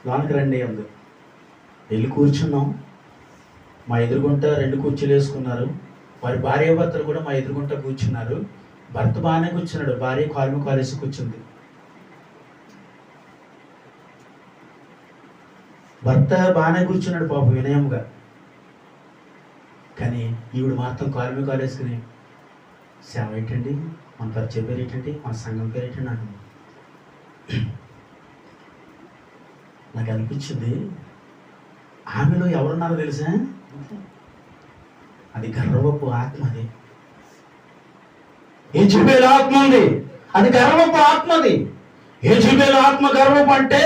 B: లోనికి రండి అందు, వెళ్ళి కూర్చున్నాం. మా ఎదురుగుంట 2 కుర్చీలు వేసుకున్నారు. వారి భార్యాభర్తలు కూడా మా ఎదురుగుంట కూర్చున్నారు. భర్త బాగానే కూర్చున్నాడు, భార్య కాలు కాలేసి కూర్చుంది. భర్త బాగానే కూర్చున్నాడు పాప వినయంగా, కానీ ఈవిడ మాత్రం కాలు కాలేసుకుని, సేవ ఏంటండి, మన పరిచయ పేరు ఏంటండి, మన సంఘం పేరు ఏంటండి అంటుంది. నాకు అనిపించింది, ఆమెలో ఎవరున్నారో తెలుసా? అది గర్వపు ఆత్మ. అది యెజబెలు ఆత్మ ఉంది, అది గర్వపు ఆత్మది. యెజబెలు ఆత్మ గర్వపు అంటే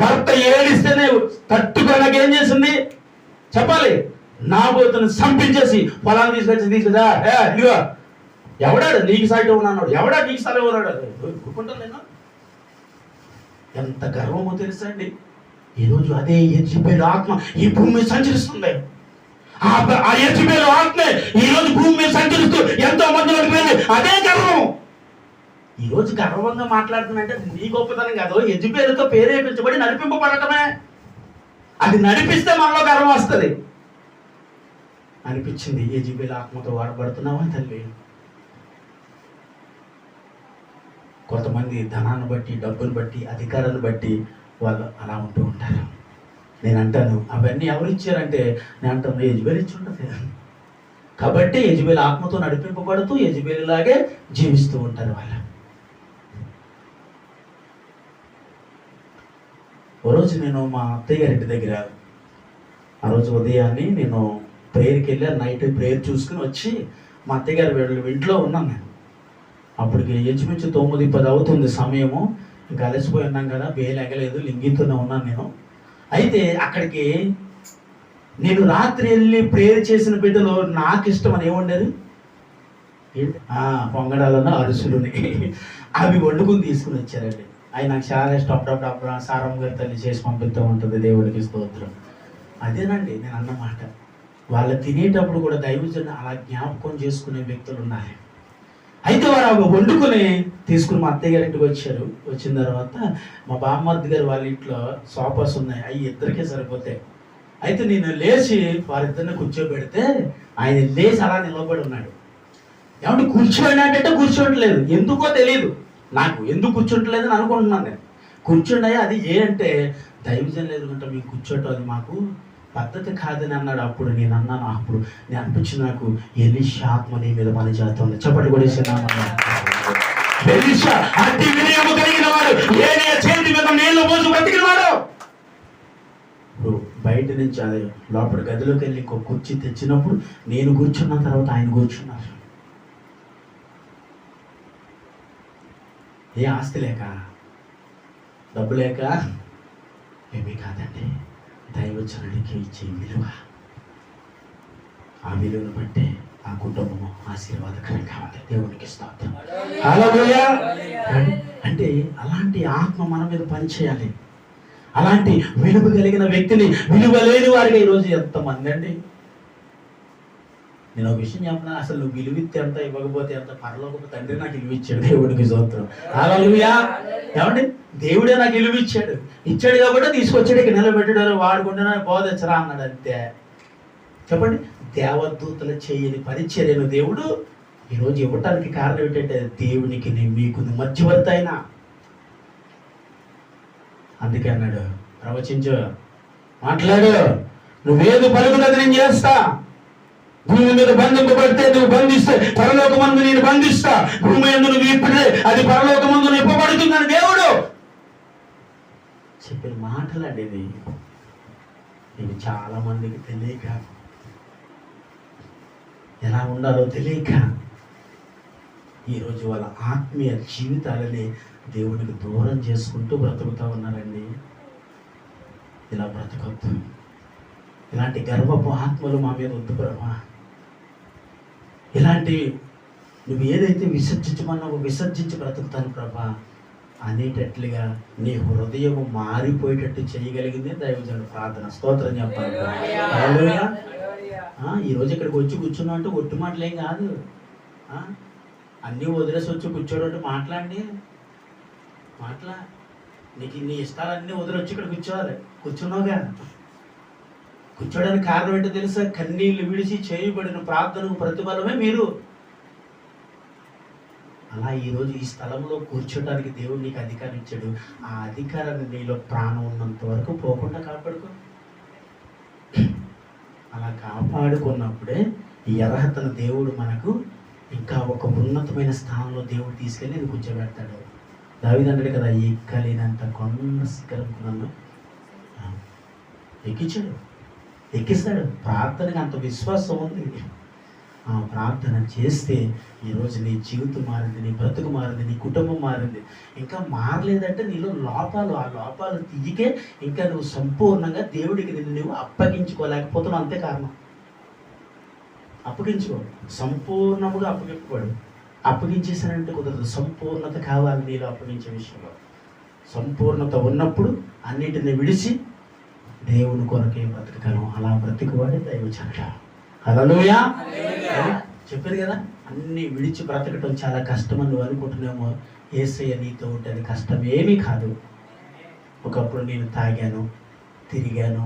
B: భర్త ఏడిస్తేనే తట్టుకోలేక ఏం చేసింది చెప్పాలి, నాబోతుని సంపించేసి పొలాన్ని తీసుకొచ్చి ఇదిగో ఎవడాడు నీకు సాటి ఉన్నాడు, ఎవడా నీకు సలహా ఉన్నాడు, ఒప్పుకుంటాను నేను. ఎంత గర్వమో తెలుసా అండి. ఈరోజు అదే యెజబెలు ఆత్మ ఈ భూమి మీద సంచరిస్తుంది. ఆ యెజబెలు ఆత్మే ఈరోజు భూమి మీద సంచరిస్తూ ఎంతో మందిలోకి వెళ్ళి అదే గర్వం. ఈరోజు గర్వంగా మాట్లాడుతున్నంటే నీ గొప్పతనం కాదు, యెజబెలుతో ప్రేరేపించబడి నడిపింపబడటమే. అది నడిపిస్తే మనలో గర్వం వస్తుంది. అనిపించింది, యెజబెలు ఆత్మతో వాడబడుతున్నావా తల్లి? కొంతమంది ధనాన్ని బట్టి, డబ్బును బట్టి, అధికారాన్ని బట్టి వాళ్ళు అలా ఉంటూ ఉంటారు. నేను అంటాను, అవన్నీ ఎవరు ఇచ్చారంటే, నేను అంటాను యెజబెలు ఇచ్చి ఉంటుంది. కాబట్టి యెజబెలు ఆత్మతో నడిపింపబడుతూ యెజబెలులాగే జీవిస్తూ ఉంటారు వాళ్ళు. ఓ రోజు నేను మా అత్తయ్య గారి ఇంటి దగ్గర, ఆ రోజు ఉదయాన్నే నేను ప్రేయర్కి వెళ్ళి నైట్ ప్రేయర్ చూసుకుని వచ్చి మా అత్తయ్య గారి ఇంట్లో ఉన్నాను నేను. అప్పటికి ఇంచుమించు 9:10 అవుతుంది సమయము. ఇంకా అలసిపోయి ఉన్నాం కదా, బేలు ఎగలేదు, లింగితోనే ఉన్నాను నేను. అయితే అక్కడికి నేను రాత్రి వెళ్ళి ప్రేయర్ చేసిన బిడ్డలో నాకు ఇష్టం అని ఏముండేది, పొంగడాలను అరుసులుని అవి వండుకుని తీసుకుని వచ్చారండి. అవి నాకు చాలా ఇష్టం. అప్పుడప్పుడు సారమ్మ గారి తల్లి చేసి పంపిస్తూ ఉంటుంది, దేవుడికి స్తోత్రం. అదేనండి నేను అన్నమాట. వాళ్ళు తినేటప్పుడు కూడా దైవజనుడు అలా జ్ఞాపకం చేసుకునే వ్యక్తులు ఉన్నారు. అయితే వారు అవి వండుకొని తీసుకుని మా అత్తయ్య గారి ఇంటికి వచ్చారు. వచ్చిన తర్వాత మా బామ్మర్ది గారు వాళ్ళ ఇంట్లో సోఫాస్ ఉన్నాయి, అవి ఇద్దరికే సరిపోతాయి. అయితే నేను లేచి వారిద్దరిని కూర్చోబెడితే ఆయన లేచి అలా నిలబడి ఉన్నాడు. ఏమంటే కూర్చోండి అంటే కూర్చోట్లేదు, ఎందుకో తెలియదు నాకు, ఎందుకు కూర్చోట్లేదని అనుకుంటున్నాను నేను. కూర్చోండి అది అంటే దైవజనులు ఎదురుకుంటా మీకు కూర్చోటం అది మాకు పద్ధతి కాదని అన్నాడు. అప్పుడు నేను అన్నాను, అప్పుడు నేను అనిపించింది నాకు ఎలీషా ఆత్మ నీ మీద పని చేస్తుంది. చెప్పటి కూడా ఎలీషా అతి వినయము కలిగిన వాడు, ఏలియా చేతి మీద నీళ్లు పోసి బ్రతికిన వాడు. ఇప్పుడు బయట నుంచి అదే లోపల గదిలోకి వెళ్ళి ఇంకో కుర్చీ తెచ్చినప్పుడు నేను కూర్చున్న తర్వాత ఆయన కూర్చున్నారు. ఏ ఆస్తి లేక, డబ్బు లేక ఏమీ కాదండి, దైవజనుడికి ఇచ్చే విలువ. ఆ విలువను బట్టే ఆ కుటుంబము ఆశీర్వాదకరం కావాలి. దేవునికి స్తోత్రం. హల్లెలూయా. అంటే అలాంటి ఆత్మ మన మీద పనిచేయాలి. అలాంటి విలువ కలిగిన వ్యక్తిని విలువ లేని వారిగా ఈరోజు ఎంతమంది అండి. నేను ఒక విషయం చెప్పిన, అసలు నువ్వు విలువిస్తే ఎంత, ఇవ్వకపోతే ఎంత, పరలోకపు తండ్రి నాకు విలువిచ్చాడు. దేవుడికి స్తోత్రం. హల్లెలూయా. ఏమండి, దేవుడే నాకు విలువిచ్చాడు, ఇచ్చాడు కాబట్టి తీసుకొచ్చాడు, ఇక నిలబెట్టాడు, వాడుకుంటున్నా బోధించరా అన్నాడు అంతే. చెప్పండి, దేవదూతలు చేయని పరిచర్యను దేవుడు ఈరోజు ఇవ్వటానికి కారణం ఏంటంటే దేవునికి మీకు మధ్యవర్తి అయినా. అందుకే అన్నాడు, ప్రవచించు, మాట్లాడు, నువ్వేది పలుకున్నది నేను చేస్తా. భూమి మీద బంధింపబడితే నువ్వు బంధిస్తే పరలోకమందు నేను బంధిస్తా, భూమి యందు నువ్వు ఇప్పుడే అది పరలోకమందు ఇప్పబడుతుందని దేవుడు చెప్పిన మాటలండి. ఇవి చాలా మందికి తెలియక, ఎలా ఉండాలో తెలియక ఈరోజు వాళ్ళ ఆత్మీయ జీవితాలని దేవుడికి దూరం చేసుకుంటూ బ్రతుకుతా ఉన్నారండి. ఇలా బ్రతకొద్దు. ఇలాంటి గర్వపు ఆత్మలు మా మీద వద్దు ప్రభా. ఇలాంటి నువ్వు ఏదైతే విసర్జించమన్నావో విసర్జించి బ్రతుకుతాను ప్రభా అనేటట్లుగా నీ హృదయము మారిపోయేటట్టు చేయగలిగింది దైవజనుడు ప్రార్థన. స్తోత్రం చెప్పాలి. హల్లెలూయా. ఈరోజు ఇక్కడికి వచ్చి కూర్చున్నా అంటే ఒట్టి మాటలేం కాదు. అన్నీ వదిలేసి వచ్చి కూర్చోడంటే మాట్లాడి నీకు నీ ఇష్టాలన్నీ వదిలొచ్చి ఇక్కడ కూర్చోవాలి. కూర్చున్నావుగా, కూర్చోడానికి కారణం ఏంటో తెలుసా? కన్నీళ్లు విడిచి చేయబడిన ప్రార్థనకు ప్రతిఫలమే మీరు. అలా ఈరోజు ఈ స్థలంలో కూర్చోడానికి దేవుడు నీకు అధికారం ఇచ్చాడు. ఆ అధికారాన్ని నీలో ప్రాణం ఉన్నంత వరకు పోకుండా కాపాడుకో. అలా కాపాడుకున్నప్పుడే ఈ అర్హతను దేవుడు మనకు ఇంకా ఒక ఉన్నతమైన స్థానంలో దేవుడు తీసుకెళ్ళి కూర్చోబెడతాడు. దావీదు అన్నాడు కదా, ఎక్కలేనంత కొండ శిఖరం నన్ను ఎక్కిస్తాడు. ప్రార్థనకి అంత విశ్వాసం ఉంది. ఆ ప్రార్థన చేస్తే ఈరోజు నీ జీవితం మారింది, నీ బ్రతుకు మారింది, నీ కుటుంబం మారింది. ఇంకా మారలేదంటే నీలో లోపాలు, ఆ లోపాలు తీయకే ఇంకా నువ్వు సంపూర్ణంగా దేవుడికి నువ్వు అప్పగించుకోలేకపోతున్నావు. అంతే కారణం. అప్పగించుకో, సంపూర్ణముగా అప్పగింపబడు. అప్పగించేసానంటే కుదరదు. సంపూర్ణత కావాలి నీలో. అప్పగించే విషయంలో సంపూర్ణత ఉన్నప్పుడు అన్నిటిని విడిచి దేవుని కొరకే బ్రతకగలం. అలా బ్రతికవాడే దైవజనుడు. హల్లెలూయా. చెప్పారు కదా, అన్ని విడిచి బ్రతకటం చాలా కష్టమని నువ్వు అనుకుంటున్నామో. యేసయ్య నీతో ఉంటే అది కష్టం ఏమీ కాదు. ఒకప్పుడు నేను తాగాను, తిరిగాను,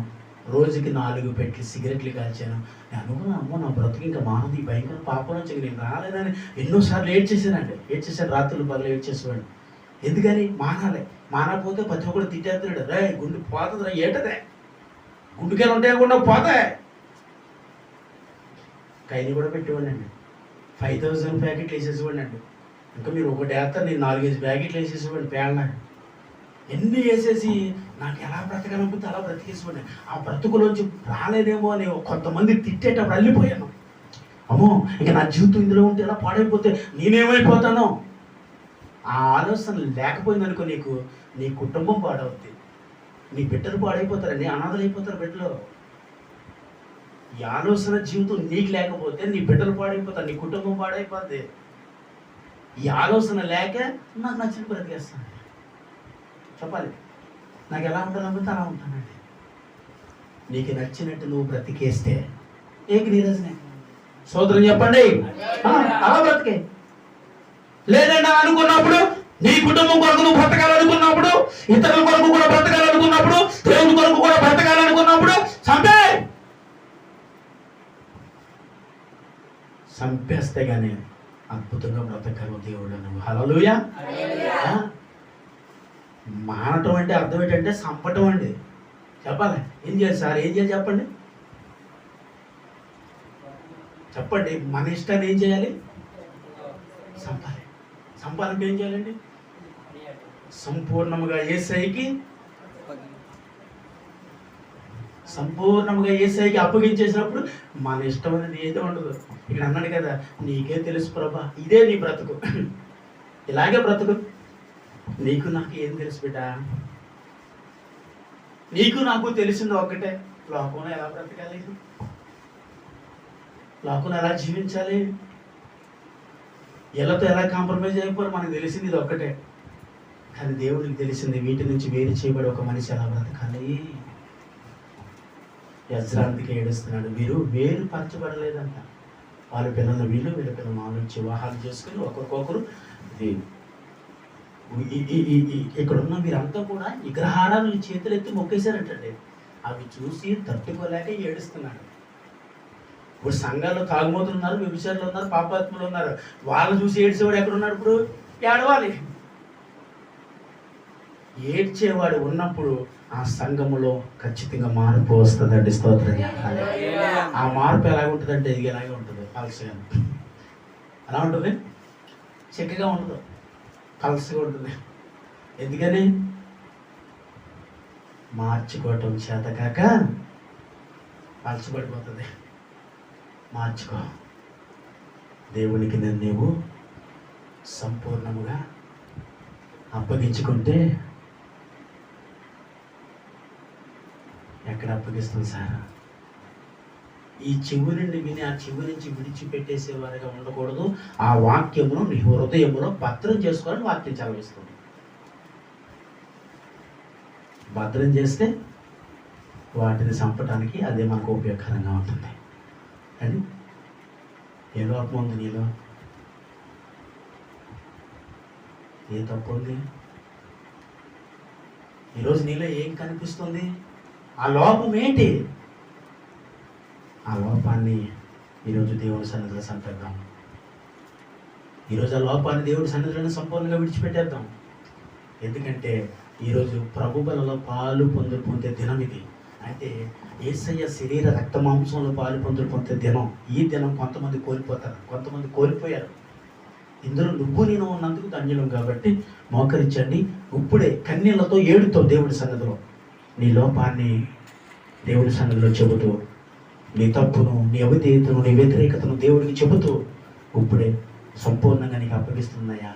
B: రోజుకి 4 పెట్టి సిగరెట్లు కాల్చాను. నేను అనుకున్నాను, అమ్మో నా బ్రతుకు ఇంకా మానది, ఈ భయంకర పాపం నుంచి నేను రాలేదని ఎన్నోసార్లు ఏడ్చేసాను. రాత్రులు పగలు ఏడ్చేసేవాడు. ఎందుకని? మానకపోతే ప్రతి ఒక్కరు తిట్టేస్తున్నాడు. రే గుండు పోతుంది రా, ఏటదే గుండుకెళ్ళి ఉంటాయి అనుకున్నా పోతాయి.
A: కైని కూడా పెట్టేవాడినండి. 5000 ప్యాకెట్లు వేసేసేవాడిని అండి. ఇంకా మీరు ఒకటి వేస్తారు, నేను 4-5 ప్యాకెట్లు వేసేసేవాడిని పేళ్ళ. ఎన్ని వేసేసి నాకు ఎలా బ్రతకాలనుకుంటే అలా బ్రతికేసేవాడిని. ఆ బ్రతుకులోంచి రాలేదేమో అని కొంతమంది తిట్టేటప్పుడు అల్లిపోయాను. అమ్మో, ఇంకా నా జీవితం ఇందులో ఉంటే ఎలా పాడైపోతే నేనేమైపోతానో ఆ ఆలోచన లేకపోయిందనుకో, నీ కుటుంబం పాడవుద్ది, నీ బిడ్డలు పాడైపోతారండి, అనాథలు అయిపోతారు బిడ్డలు. ఈ ఆలోచన జీవితం నీకు లేకపోతే నీ బిడ్డలు పాడైపోతారు, నీ కుటుంబం పాడైపోద్ది. ఈ ఆలోచన లేక నాకు నచ్చిన బ్రతికేస్తాను. చెప్పాలి, నాకు ఎలా ఉండాలనుకుంటే అలా ఉంటానండి. నీకు నచ్చినట్టు నువ్వు బ్రతికేస్తే ఏక నీరజనే సోదరుని చెప్పండి, అలా బ్రతికే. లేదండి అనుకున్నప్పుడు, నీ కుటుంబం కొరకు నువ్వు బ్రతకాలనుకున్నప్పుడు, ఇతరుల కొరకు కూడా బ్రతకాలనుకున్నప్పుడు, దేవుని కొరకు కూడా బ్రతకాలనుకున్నప్పుడు చంపేస్తే గానీ అద్భుతంగా బ్రతకరు దేవుడు నువ్వు. హల్లెలూయా. మానటం అంటే అర్థం ఏంటంటే చంపటం అండి. చెప్పాలి, ఏం చేయాలి సార్, ఏం చేయాలి చెప్పండి, చెప్పండి. మన ఇష్టాన్ని ఏం చేయాలి? చంపాలి. చంపాలంటే ఏం చేయాలండి? సంపూర్ణముగా యేసయ్యకి అప్పగించేసినప్పుడు మన ఇష్టం అనేది ఏదో ఉండదు. ఇక్కడ అన్నాడు కదా, నీకే తెలుసు ప్రభా, ఇదే నీ బ్రతుకు, ఇలాగే బ్రతుకు. నీకు నాకు ఏం తెలుసు బిడ్డ? నీకు నాకు తెలిసింది ఒక్కటే, లోకంలో ఎలా బ్రతకాలి, లోకంలో ఎలా జీవించాలి, ఎలాతో ఎలా కాంప్రమైజ్ అయిపోరు మనకు తెలిసింది ఇది ఒక్కటే. కానీ దేవుడికి తెలిసింది వీటి నుంచి వేరు చేయబడి ఒక మనిషి ఎలా బ్రతకాలి. యజ్రాంతికి ఏడుస్తున్నాడు, వీరు వేరు పరచబడలేదంట. వాళ్ళ పిల్లలు వీళ్ళ పిల్లలు మాలోంచి వివాహాలు చేసుకుని ఒకరికొకరు ఇక్కడున్న వీరంతా కూడా విగ్రహారాలు చేతులు ఎత్తి మొక్కేశారంటండి. అవి చూసి తట్టుకోలేక ఏడుస్తున్నాడు. ఇప్పుడు సంఘాల్లో తాగుమోతులు ఉన్నారు, వ్యభిచారులు ఉన్నారు, పాపాత్ములు ఉన్నారు. వాళ్ళు చూసి ఏడ్చేవాడు ఎక్కడున్నాడు? ఇప్పుడు ఏడవాలి. ఏడ్చేవాడు ఉన్నప్పుడు ఆ సంఘములో ఖచ్చితంగా మార్పు వస్తుందండి. స్తోత్రం. ఆ మార్పు ఎలా ఉంటుందంటే ఇది ఎలాగే ఉంటుంది, పల్సగా. ఎలా ఉంటుంది? చక్కగా ఉండదు, పల్సగా ఉంటుంది. ఎందుకని? మార్చుకోవటం చేత కాక పలచబడిపోతుంది. మార్చుకో. దేవునికి నీవు సంపూర్ణముగా అప్పగించుకుంటే ఎక్కడ అప్పగిస్తుంది సార్? ఈ చెవి నుండి విని ఆ చెవి నుంచి విడిచిపెట్టేసేవారుగా ఉండకూడదు. ఆ వాక్యమును నీ హృదయములో భద్రం చేసుకోవాలని వాక్యం చదివిస్తుంది. భద్రం చేస్తే వాటిని చంపడానికి అదే మనకు ఉపయోగకరంగా ఉంటుంది. అని ఏ లోపం ఉంది నీలో? ఏ తప్పు ఉంది? ఈరోజు నీలో ఏం కనిపిస్తుంది? ఆ లోపం ఏంటి? ఆ లోపాన్ని ఈరోజు దేవుని సన్నిధిలో చంపేద్దాం. ఈరోజు ఆ లోపాన్ని దేవుడి సన్నిధిలో సంపూర్ణంగా విడిచిపెట్టేద్దాం. ఎందుకంటే ఈరోజు ప్రభు బలలో పాలు పొందే దినం ఇది. అంటే యేసయ్య శరీర రక్త మాంసంలో పాలు పొందే దినం. ఈ దినం కొంతమంది కోల్పోతారు, కొంతమంది కోల్పోయారు. ఇందులో నువ్వు నేను ఉన్నందుకు ధన్యులం. కాబట్టి మోకరించండి. ఇప్పుడే కన్నీళ్లతో ఏడుతో దేవుడి సన్నిధిలో నీ లోపాన్ని దేవుడి సన్నిధిలో చెబుతూ, నీ తప్పును, నీ అవిధేయతను, నీ వ్యతిరేకతను దేవుడికి చెబుతూ ఇప్పుడే సంపూర్ణంగా నీకు అప్పగిస్తున్నాయా?